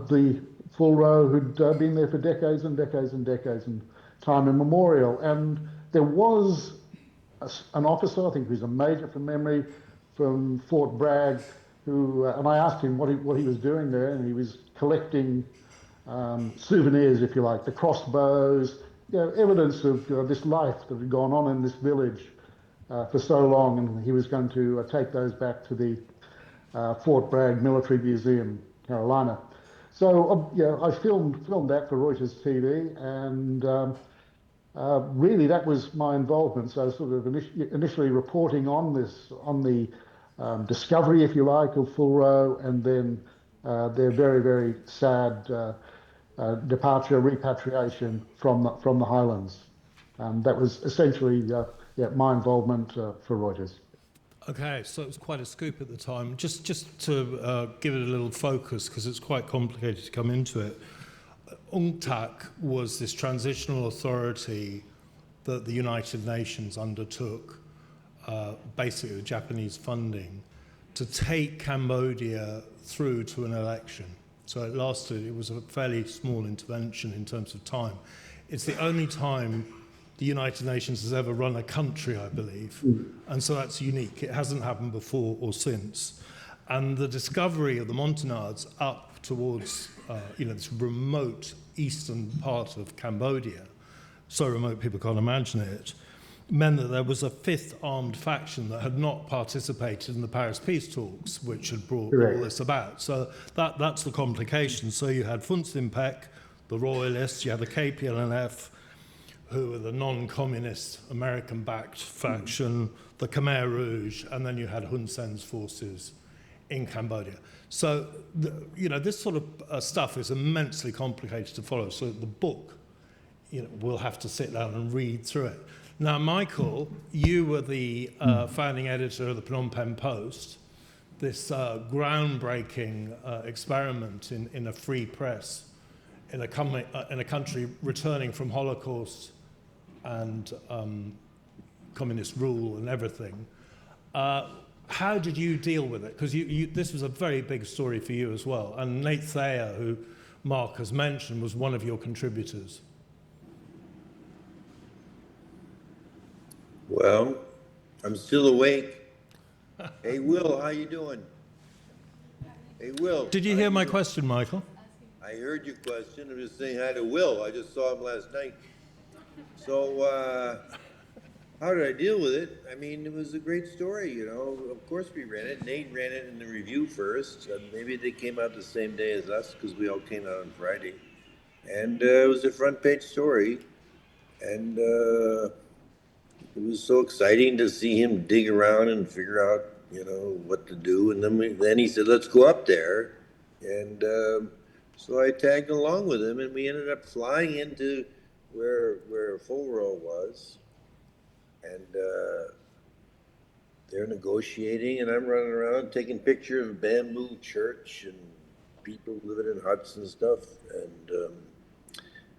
the FULRO who'd been there for decades and decades and decades and time immemorial. And there was an officer, I think he was a major from memory, from Fort Bragg, who, and I asked him what he was doing there, and he was collecting souvenirs, if you like, the crossbows, evidence of this life that had gone on in this village for so long, and he was going to take those back to the Fort Bragg Military Museum, Carolina. So I filmed that for Reuters TV, and really that was my involvement. So sort of initially reporting on the discovery, if you like, of FULRO, and then their very, very sad departure, repatriation from the highlands. That was essentially my involvement for Reuters. Okay, so it was quite a scoop at the time. Just to give it a little focus, because it's quite complicated to come into it. UNCTAD was this transitional authority that the United Nations undertook, basically with Japanese funding, to take Cambodia through to an election. So it was a fairly small intervention in terms of time. It's the only time the United Nations has ever run a country, I believe. And so that's unique. It hasn't happened before or since. And the discovery of the montagnards up towards this remote eastern part of Cambodia, so remote people can't imagine it, meant that there was a fifth armed faction that had not participated in the Paris peace talks, which had brought all this about. So that's the complication. So you had Funcinpec, the royalists, you had the KPLNF, who were the non-communist American-backed faction, the Khmer Rouge, and then you had Hun Sen's forces in Cambodia. So, this sort of stuff is immensely complicated to follow. So the book, we'll have to sit down and read through it. Now, Michael, you were the founding editor of the Phnom Penh Post, this groundbreaking experiment in a free press in a country returning from Holocaust and communist rule and everything. How did you deal with it? Because this was a very big story for you as well. And Nate Thayer, who Mark has mentioned, was one of your contributors. Well, I'm still awake. Hey, Will, how you doing? Hey, Will. Did you hear my question, Michael? I heard your question. I'm just saying hi to Will. I just saw him last night. So, how did I deal with it? I mean, it was a great story, Of course we ran it. Nate ran it in the review first. Maybe they came out the same day as us because we all came out on Friday. And it was a front page story. And it was so exciting to see him dig around and figure out, what to do. And then he said, let's go up there. And so I tagged along with him, and we ended up flying into where FULRO was. And they're negotiating, and I'm running around taking pictures of bamboo church and people living in huts and stuff. And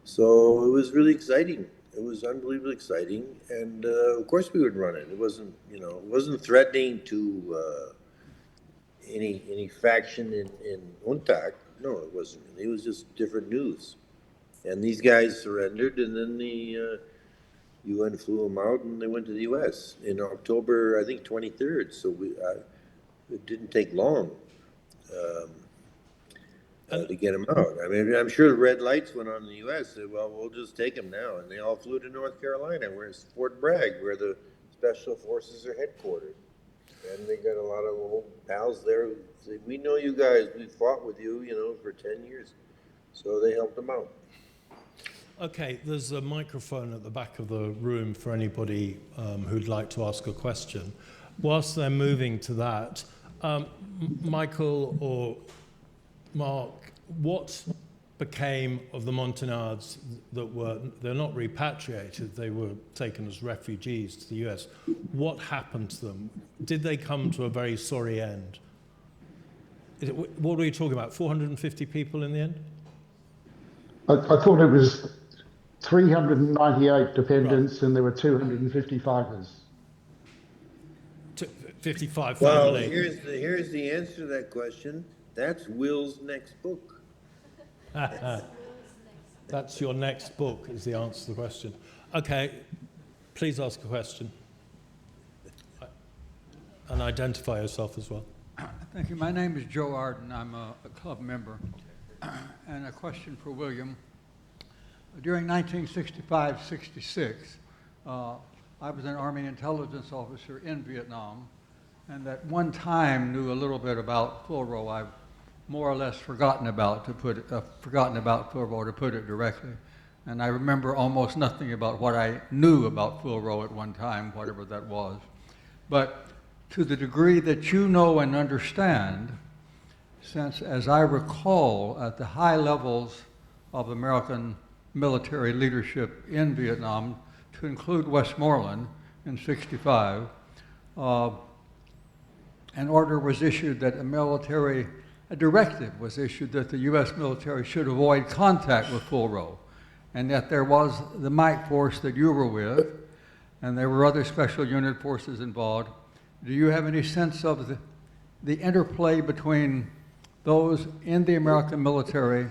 so it was really exciting. It was unbelievably exciting. And of course we would run it. It wasn't, it wasn't threatening to any faction in UNTAC. No, it wasn't. It was just different news. And these guys surrendered, and then the UN flew them out, and they went to the U.S. in October, I think, 23rd. So it didn't take long to get them out. I mean, I'm sure the red lights went on in the U.S. Said, well, we'll just take them now. And they all flew to North Carolina, where it's Fort Bragg, where the Special Forces are headquartered. And they got a lot of old pals there who say, we know you guys, we fought with you, you know, for 10 years. So they helped them out. Okay, there's a microphone at the back of the room for anybody who'd like to ask a question. Whilst they're moving to that, Michael or Mark, what became of the montagnards they're not repatriated, they were taken as refugees to the US. What happened to them? Did they come to a very sorry end? What were you talking about, 450 people in the end? I thought it was 398 dependents, right, and there were 250 fighters. 55 Well, family. here's the answer to that question. That's Will's next book. That's your next book, is the answer to the question. Okay, please ask a question. And identify yourself as well. Thank you. My name is Joe Arden. I'm a club member. And a question for William. During 1965-66, I was an Army intelligence officer in Vietnam, and at one time knew a little bit about FULRO. I've more or less forgotten about FULRO, to put it directly. And I remember almost nothing about what I knew about FULRO at one time, whatever that was. But to the degree that you know and understand, since, as I recall, at the high levels of American military leadership in Vietnam, to include Westmoreland in '65, an order was issued that a directive was issued that the U.S. military should avoid contact with FULRO, and that there was the Mike force that you were with, and there were other special unit forces involved. Do you have any sense of the interplay between those in the American military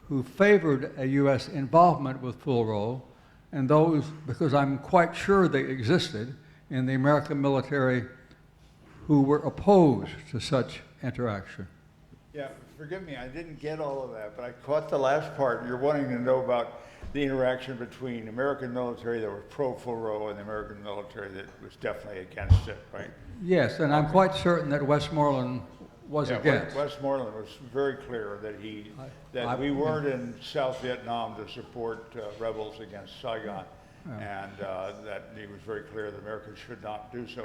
who favored a U.S. involvement with FULRO and those, because I'm quite sure they existed, in the American military who were opposed to such interaction? Yeah, forgive me, I didn't get all of that, but I caught the last part. You're wanting to know about the interaction between American military that was pro-FULRO and the American military that was definitely against it, right? Yes, and I'm quite certain that Westmoreland was against. Westmoreland was very clear that we weren't in South Vietnam to support rebels against Saigon. And that he was very clear that America should not do so.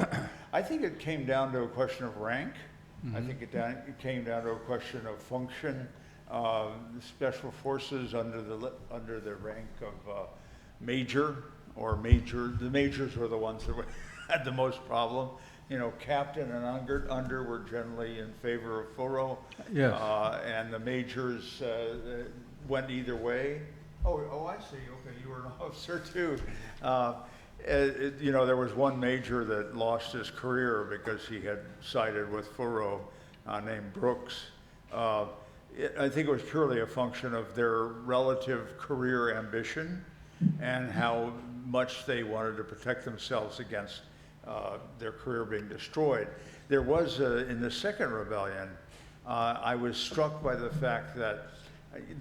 I think it came down to a question of rank. Mm-hmm. I think it came down to a question of function. The special forces under the rank of major or major. The majors were the ones that had the most problem. You know, captain and under were generally in favor of FULRO. Yes. And the majors went either way. Oh, I see. Okay, you were an officer too. You know, there was one major that lost his career because he had sided with FULRO, named Brooks. I think it was purely a function of their relative career ambition and how much they wanted to protect themselves against their career being destroyed. There was, in the second rebellion, I was struck by the fact that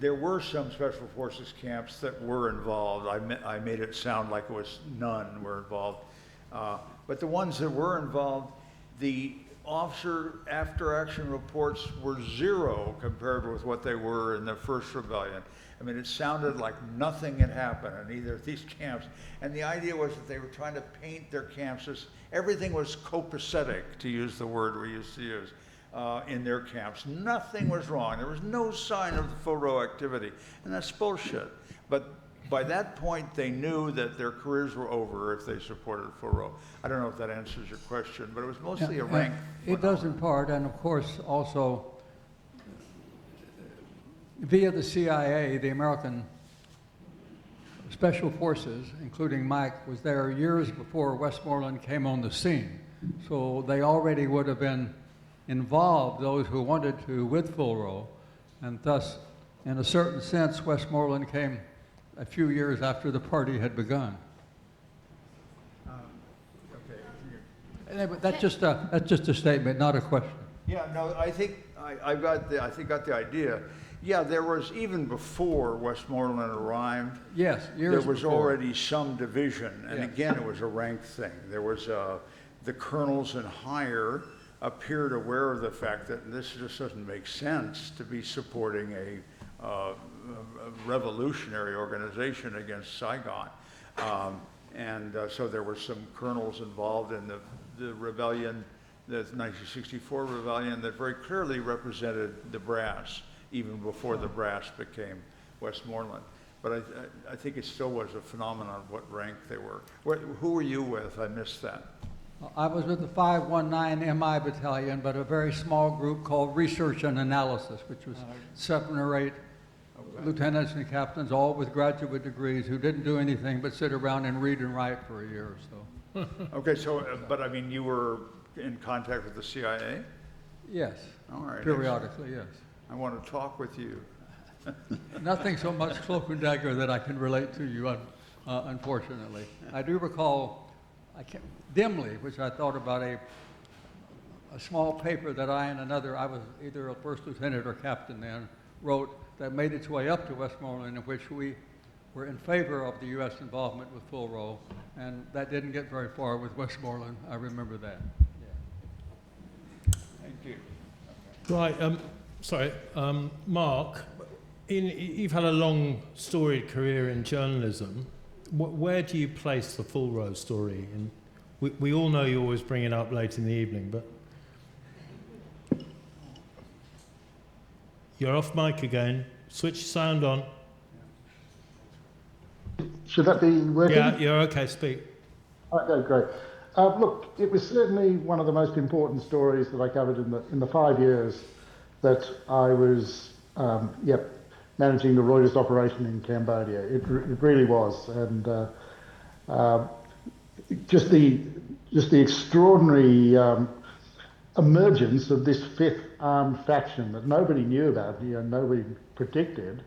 there were some special forces camps that were involved. I made it sound like it was none were involved. But the ones that were involved, the officer after-action reports were zero compared with what they were in the first rebellion. I mean, it sounded like nothing had happened in either of these camps. And the idea was that they were trying to paint their camps as everything was copacetic, to use the word we used to use. In their camps. Nothing was wrong. There was no sign of the FULRO activity. And that's bullshit. But by that point, they knew that their careers were over if they supported FULRO. I don't know if that answers your question, but it was mostly a rank. It does in part, and of course also via the CIA, the American Special Forces, including Mike, was there years before Westmoreland came on the scene. So they already would have been involved, those who wanted to, with FULRO, and thus, in a certain sense, Westmoreland came a few years after the party had begun. Okay. But that's just a statement, not a question. Yeah, no, I think I got the idea. Yeah, there was, even before Westmoreland arrived, Yes, years there was before. already some division, and Yes. again, it was a rank thing. There was, the colonels and higher appeared aware of the fact that this just doesn't make sense to be supporting a revolutionary organization against Saigon. So there were some colonels involved in the rebellion, the 1964 rebellion, that very clearly represented the brass, even before the brass became Westmoreland. But I think it still was a phenomenon of what rank they were. Who were you with? I missed that. I was with the 519 MI battalion, but a very small group called Research and Analysis, which was 7 or 8 lieutenants and captains, all with graduate degrees, who didn't do anything but sit around and read and write for a year or so. Okay, so, but I mean, you were in contact with the CIA? Yes, All right. periodically, yes. I want to talk with you. Nothing so much cloak and dagger that I can relate to you, unfortunately. I do recall, dimly, which I thought about a small paper that I was either a first lieutenant or captain then, wrote that made its way up to Westmoreland, in which we were in favor of the U.S. involvement with FULRO, and that didn't get very far with Westmoreland. I remember that. Thank you. Right, sorry, Mark, you've had a long storied career in journalism. Where do you place the FULRO story? And we all know you always bring it up late in the evening, but you're off mic again. Switch sound on. Should that be working? Yeah, you're okay, speak. Okay, great. Look, it was certainly one of the most important stories that I covered in the 5 years that I was managing the Reuters operation in Cambodia. It really was, and just the extraordinary emergence of this fifth armed faction that nobody knew about, nobody predicted.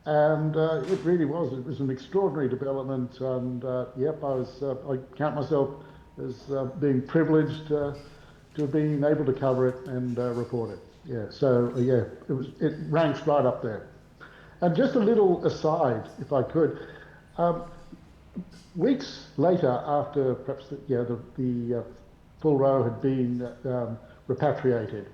And it really was. It was an extraordinary development, and I count myself as being privileged to have been able to cover it and report it. Yeah, so it ranks right up there. And just a little aside, if I could, weeks later, after perhaps the FULRO had been repatriated,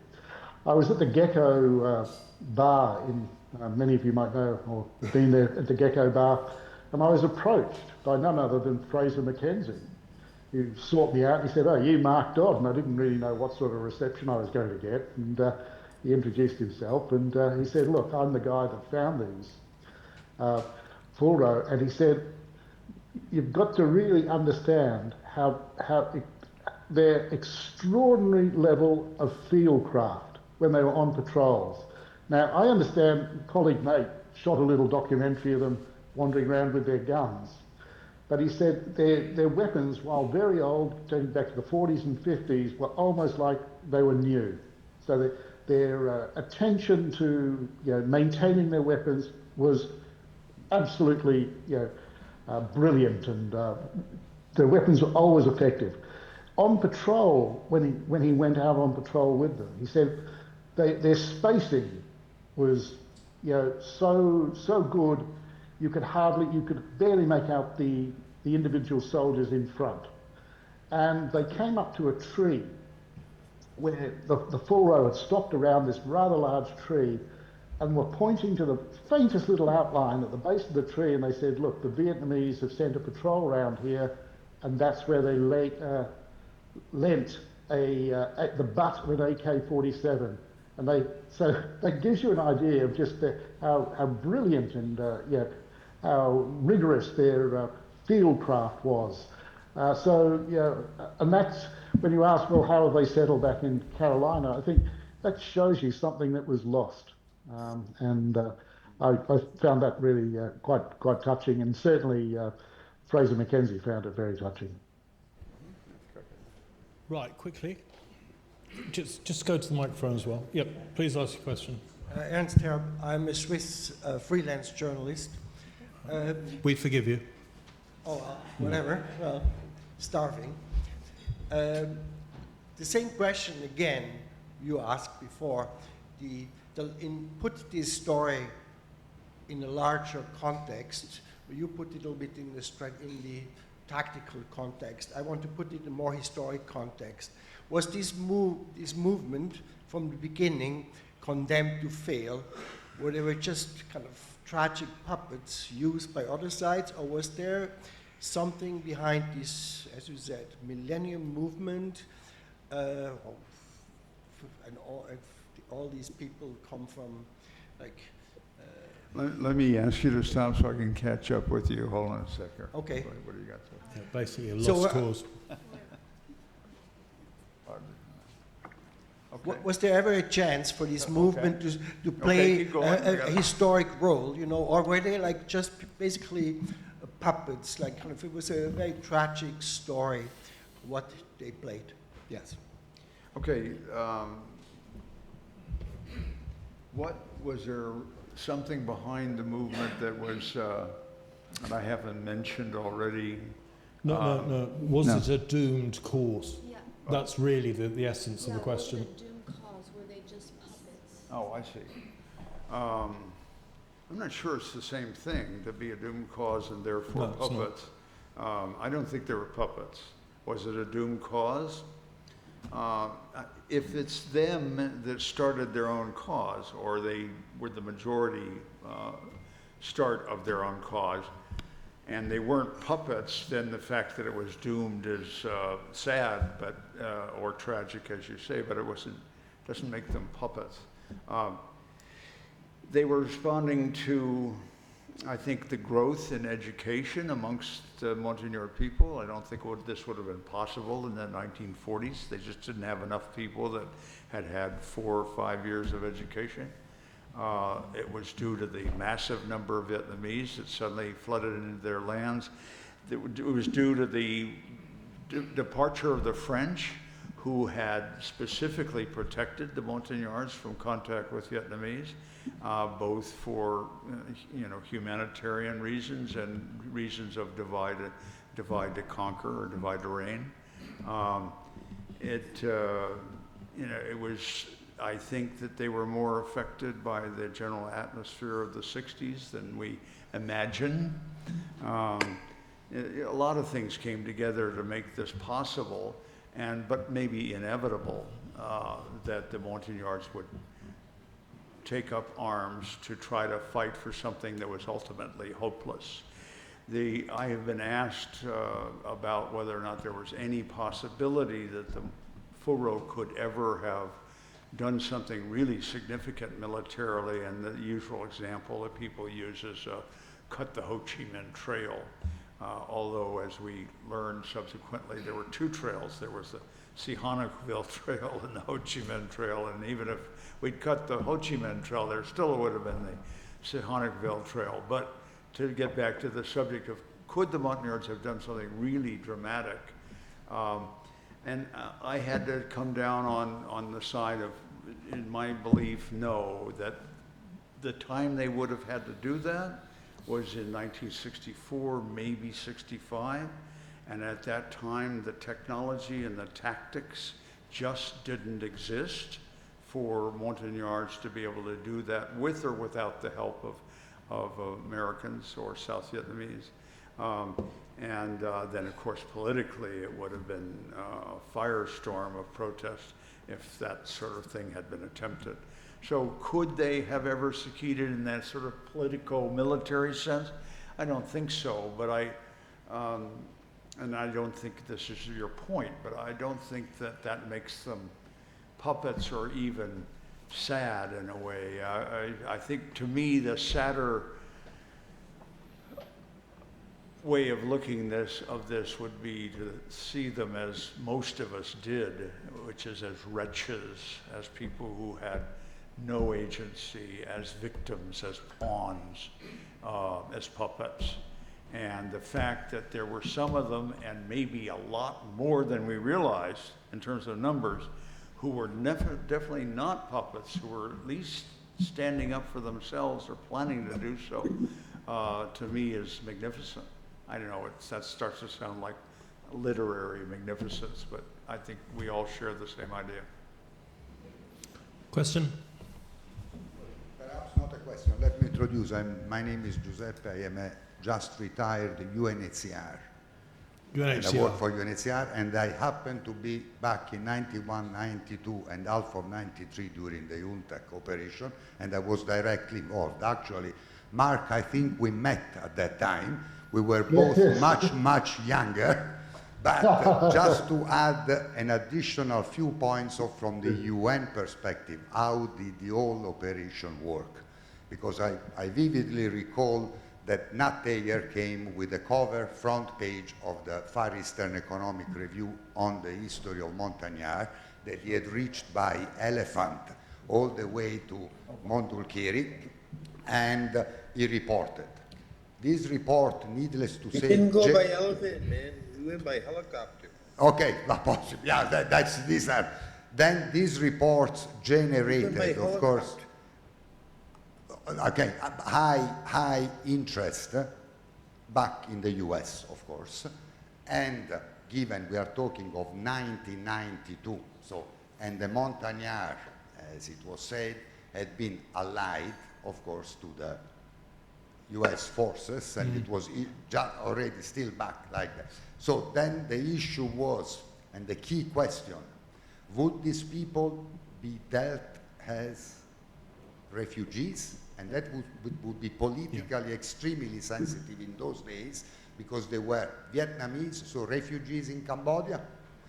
I was at the Gecko bar in. Many of you might know or have been there at the Gecko bar, and I was approached by none other than Fraser McKenzie, who sought me out and he said, "Oh, you Mark Dodd," and I didn't really know what sort of reception I was going to get, and he introduced himself, and he said, "Look, I'm the guy that found these FULRO," and he said, "You've got to really understand how their extraordinary level of fieldcraft when they were on patrols." Now, I understand colleague Nate shot a little documentary of them wandering around with their guns, but he said their weapons, while very old, dating back to the 40s and 50s, were almost like they were new. So their attention to maintaining their weapons was absolutely brilliant, and their weapons were always effective. On patrol, when he went out on patrol with them, he said their spacing was so good you could barely make out the individual soldiers in front. And they came up to a tree where the FULRO had stopped around this rather large tree and were pointing to the faintest little outline at the base of the tree, and they said, "Look, the Vietnamese have sent a patrol around here," and that's where they lent the butt of an AK-47. And so that gives you an idea of just how brilliant and how rigorous their fieldcraft was. And that's when you ask, well, how have they settled back in Carolina? I think that shows you something that was lost, and I found that really quite touching, and certainly Fraser McKenzie found it very touching. Right, quickly. Just go to the microphone as well. Yep, please ask your question. Ernst Herb, I'm a Swiss freelance journalist. We forgive you. Whatever, well, starving. The same question again. you asked before, put this story in a larger context. You put it a little bit in the tactical context. I want to put it in a more historic context. Was this movement from the beginning condemned to fail, where they were just kind of tragic puppets used by other sides, or was there something behind this, as you said, millennium movement, and all these people come from, like... Let me ask you to stop so I can catch up with you. Hold on a second. Okay. What do you got to Yeah, basically a lost So, cause. Okay. Was there ever a chance for this movement to play keep going. a historic role, you know, or were they like just basically puppets, like kind of, it was a very tragic story, what they played? Yes. Okay, what was there something behind the movement that was, that I haven't mentioned already? No. Was it a doomed cause? Yeah. That's really the essence of the question. Was it a doom cause? Were they just puppets? Oh, I see. I'm not sure it's the same thing to be a doomed cause and therefore No, it's not. puppets. I don't think they were puppets. Was it a doomed cause? If it's them that started their own cause, or they were the majority start of their own cause, and they weren't puppets, then the fact that it was doomed is sad, but or tragic, as you say. But it doesn't make them puppets. They were responding to, I think, the growth in education amongst Montagnard people. I don't think this would have been possible in the 1940s. They just didn't have enough people that had 4 or 5 years of education. It was due to the massive number of Vietnamese that suddenly flooded into their lands. It was due to the departure of the French, who had specifically protected the Montagnards from contact with Vietnamese, both for humanitarian reasons and reasons of divide to conquer or divide to reign. It was, I think, that they were more affected by the general atmosphere of the 60s than we imagine. A lot of things came together to make this possible, but maybe inevitable, that the Montagnards would take up arms to try to fight for something that was ultimately hopeless. I have been asked about whether or not there was any possibility that the FULRO could ever have done something really significant militarily, and the usual example that people use is cut the Ho Chi Minh Trail. Although, as we learned subsequently, there were 2 trails. There was the Sihanoukville Trail and the Ho Chi Minh Trail, and even if we'd cut the Ho Chi Minh Trail, there still would have been the Sihanoukville Trail. But to get back to the subject of could the Montagnards have done something really dramatic, and I had to come down on the side of, in my belief, no, that the time they would have had to do that was in 1964, maybe 65. And at that time, the technology and the tactics just didn't exist for Montagnards to be able to do that with or without the help of Americans or South Vietnamese. And then, of course, politically, it would have been a firestorm of protest if that sort of thing had been attempted. So could they have ever succeeded in that sort of political military sense? I don't think so, but and I don't think this is your point, but I don't think that makes them puppets or even sad in a way. I think, to me, the sadder way of looking this would be to see them as most of us did, which is as wretches, as people who had no agency, as victims, as pawns, as puppets. And the fact that there were some of them, and maybe a lot more than we realized in terms of numbers, who were definitely not puppets, who were at least standing up for themselves or planning to do so, to me is magnificent. I don't know, that starts to sound like literary magnificence, but I think we all share the same idea. Question? Perhaps not a question. Let me introduce. My name is Giuseppe. I am a just retired UNHCR. And I work for UNHCR, and I happened to be back in 91, 92, and half of 93 during the UNTAC operation, and I was directly involved. Actually, Mark, I think we met at that time. We were both much younger, but just to add an additional few points from the UN perspective, how did the whole operation work? Because I vividly recall that Nat Taylor came with the cover front page of the Far Eastern Economic Review on the history of Montagnard, that he had reached by elephant all the way to Montuilquiri, and he reported. This report, needless to say... You didn't go by elephant, man. You went by helicopter. Okay, possible. Yeah, these are... Then these reports generated, of course... Okay, high interest back in the US, of course, and given we are talking of 1992, so, and the Montagnard, as it was said, had been allied, of course, to the US forces, and it was already still back like that. So then the issue was, and the key question, would these people be dealt as refugees? And that would be politically extremely sensitive in those days, because they were Vietnamese, so refugees in Cambodia,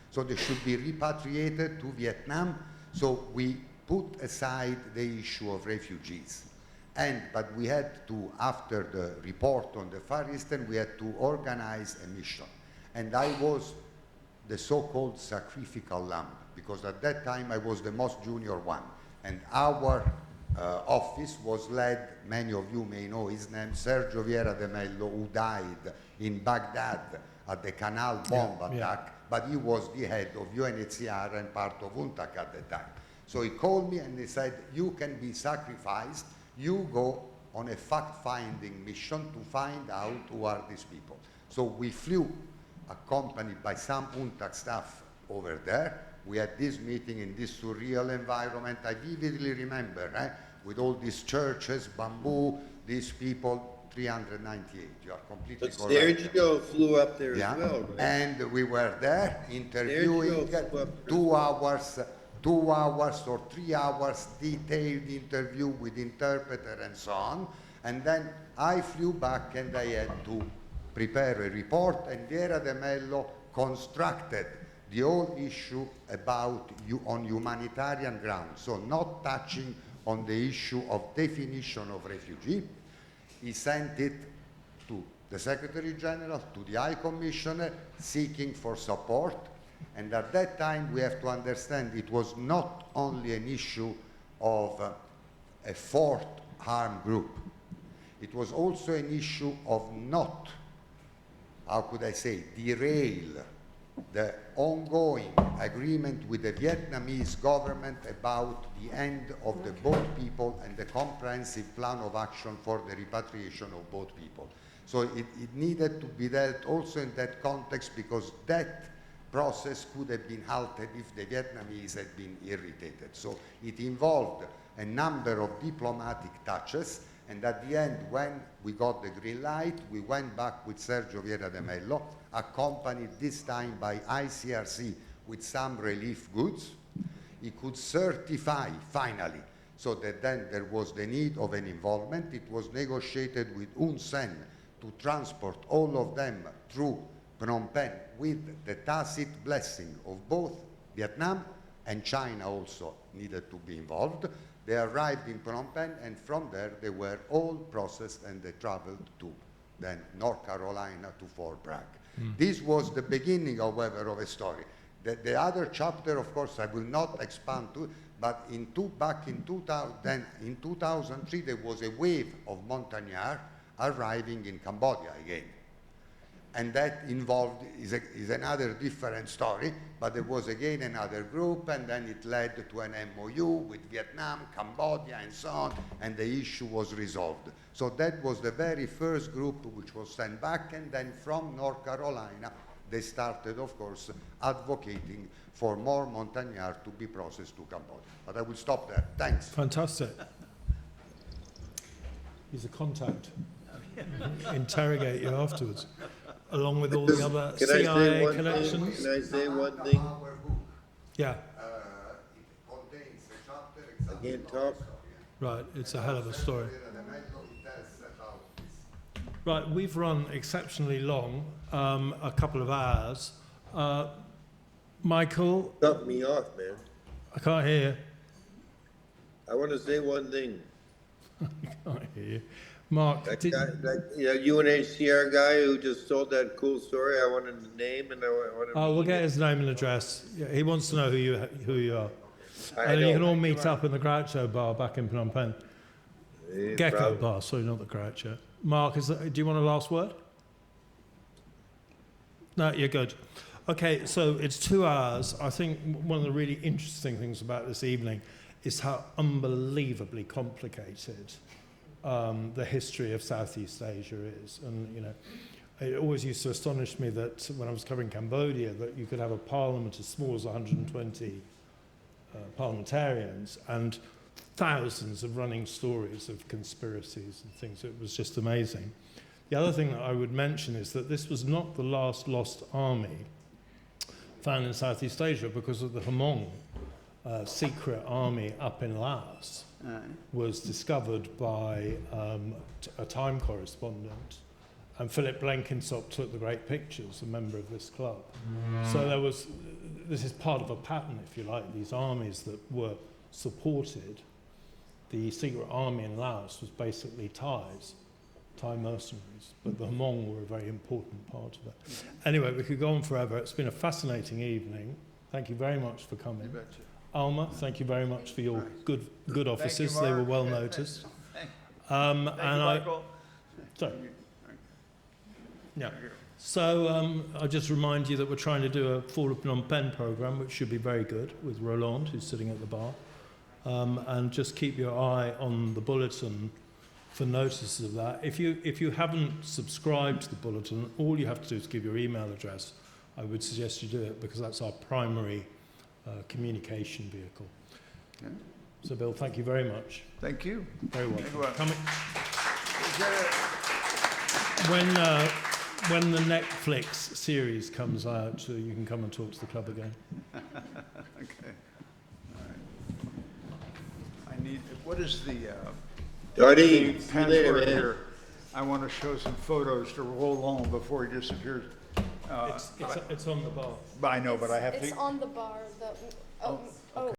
so they should be repatriated to Vietnam. So we put aside the issue of refugees. But we had to, after the report on the Far Eastern, we had to organize a mission. And I was the so-called sacrificial lamb, because at that time I was the most junior one. And our office was led, many of you may know his name, Sergio Vieira de Mello, who died in Baghdad at the Canal bomb attack, but he was the head of UNHCR and part of UNTAC at the time. So he called me and he said, you can be sacrificed, you go on a fact-finding mission to find out who are these people. So we flew, accompanied by some UNTAC staff over there. We had this meeting in this surreal environment. I vividly remember, with all these churches, bamboo, these people, 398. You are completely correct. But Sergio flew up there as well, right? And we were there interviewing 2 hours or 3 hours detailed interview with interpreter and so on. And then I flew back and I had to prepare a report, and Vieira de Mello constructed the whole issue about on humanitarian grounds, so not touching on the issue of definition of refugee. He sent it to the Secretary General, to the High Commissioner, seeking for support. And at that time, we have to understand it was not only an issue of a fourth armed group. It was also an issue of not, how could I say, derail the ongoing agreement with the Vietnamese government about the end of the boat people and the comprehensive plan of action for the repatriation of boat people. So it needed to be dealt also in that context, because that process could have been halted if the Vietnamese had been irritated. So it involved a number of diplomatic touches, and at the end, when we got the green light, we went back with Sergio Vieira de Mello, accompanied this time by ICRC with some relief goods. He could certify, finally, so that then there was the need of an involvement. It was negotiated with Hun Sen to transport all of them through Phnom Penh with the tacit blessing of both Vietnam and China also needed to be involved. They arrived in Phnom Penh, and from there they were all processed and they traveled to then North Carolina to Fort Bragg. This was the beginning, however, of a story. The other chapter, of course, I will not expand to, but back in 2003, there was a wave of Montagnard arriving in Cambodia again. And that involved, is another different story, but there was again another group, and then it led to an MOU with Vietnam, Cambodia, and so on, and the issue was resolved. So that was the very first group which was sent back, and then from North Carolina, they started, of course, advocating for more montagnards to be processed to Cambodia. But I will stop there. Thanks. Fantastic. He's a contact. Interrogate you afterwards, along with all the other CIA connections. Can I say one thing? Yeah, It contains a chapter exactly I can't talk. right. It's a hell of a story. Right, we've run exceptionally long, a couple of hours. Michael, Cut me off, man. I can't hear you. I want to say one thing. I can't hear you. Mark, That did, guy, that UNHCR guy who just told that cool story, I wanted his name and I wanted. oh, we'll get his name and address. Yeah, he wants to know who you are. I And you know. can all meet up in the Groucho bar back in Phnom Penh. Gecko Probably. bar, sorry, not the Groucho. Mark, do you want a last word? No, you're good. Okay, so it's 2 hours. I think one of the really interesting things about this evening is how unbelievably complicated the history of Southeast Asia is. And, you know, it always used to astonish me that when I was covering Cambodia, that you could have a parliament as small as 120 parliamentarians and thousands of running stories of conspiracies and things. It was just amazing. The other thing that I would mention is that this was not the last lost army found in Southeast Asia, because of the Hmong secret army up in Laos was discovered by a Time correspondent, and Philip Blenkinsop took the great pictures, a member of this club. So this is part of a pattern, if you like, these armies that were supported. The secret army in Laos was basically Thai mercenaries, but the Hmong were a very important part of it. Anyway, we could go on forever. It's been a fascinating evening. Thank you very much for coming. Alma, thank you very much for your good offices. They were well noticed. And Michael. Sorry. Yeah. So I'll just remind you that we're trying to do a Fall of Phnom Penh program, which should be very good, with Roland, who's sitting at the bar. And just keep your eye on the bulletin for notices of that. If you haven't subscribed to the bulletin, all you have to do is give your email address. I would suggest you do it, because that's our primary communication vehicle. Okay. So, Bill, thank you very much. Thank you. Very welcome. Thank you. Coming. Is there When the Netflix series comes out, you can come and talk to the club again. okay. All right. I need, what is the Darty, see you password later, man. here? I want to show some photos to Roland before he disappears. It's on the bar. I know, but I have It's to. on the bar,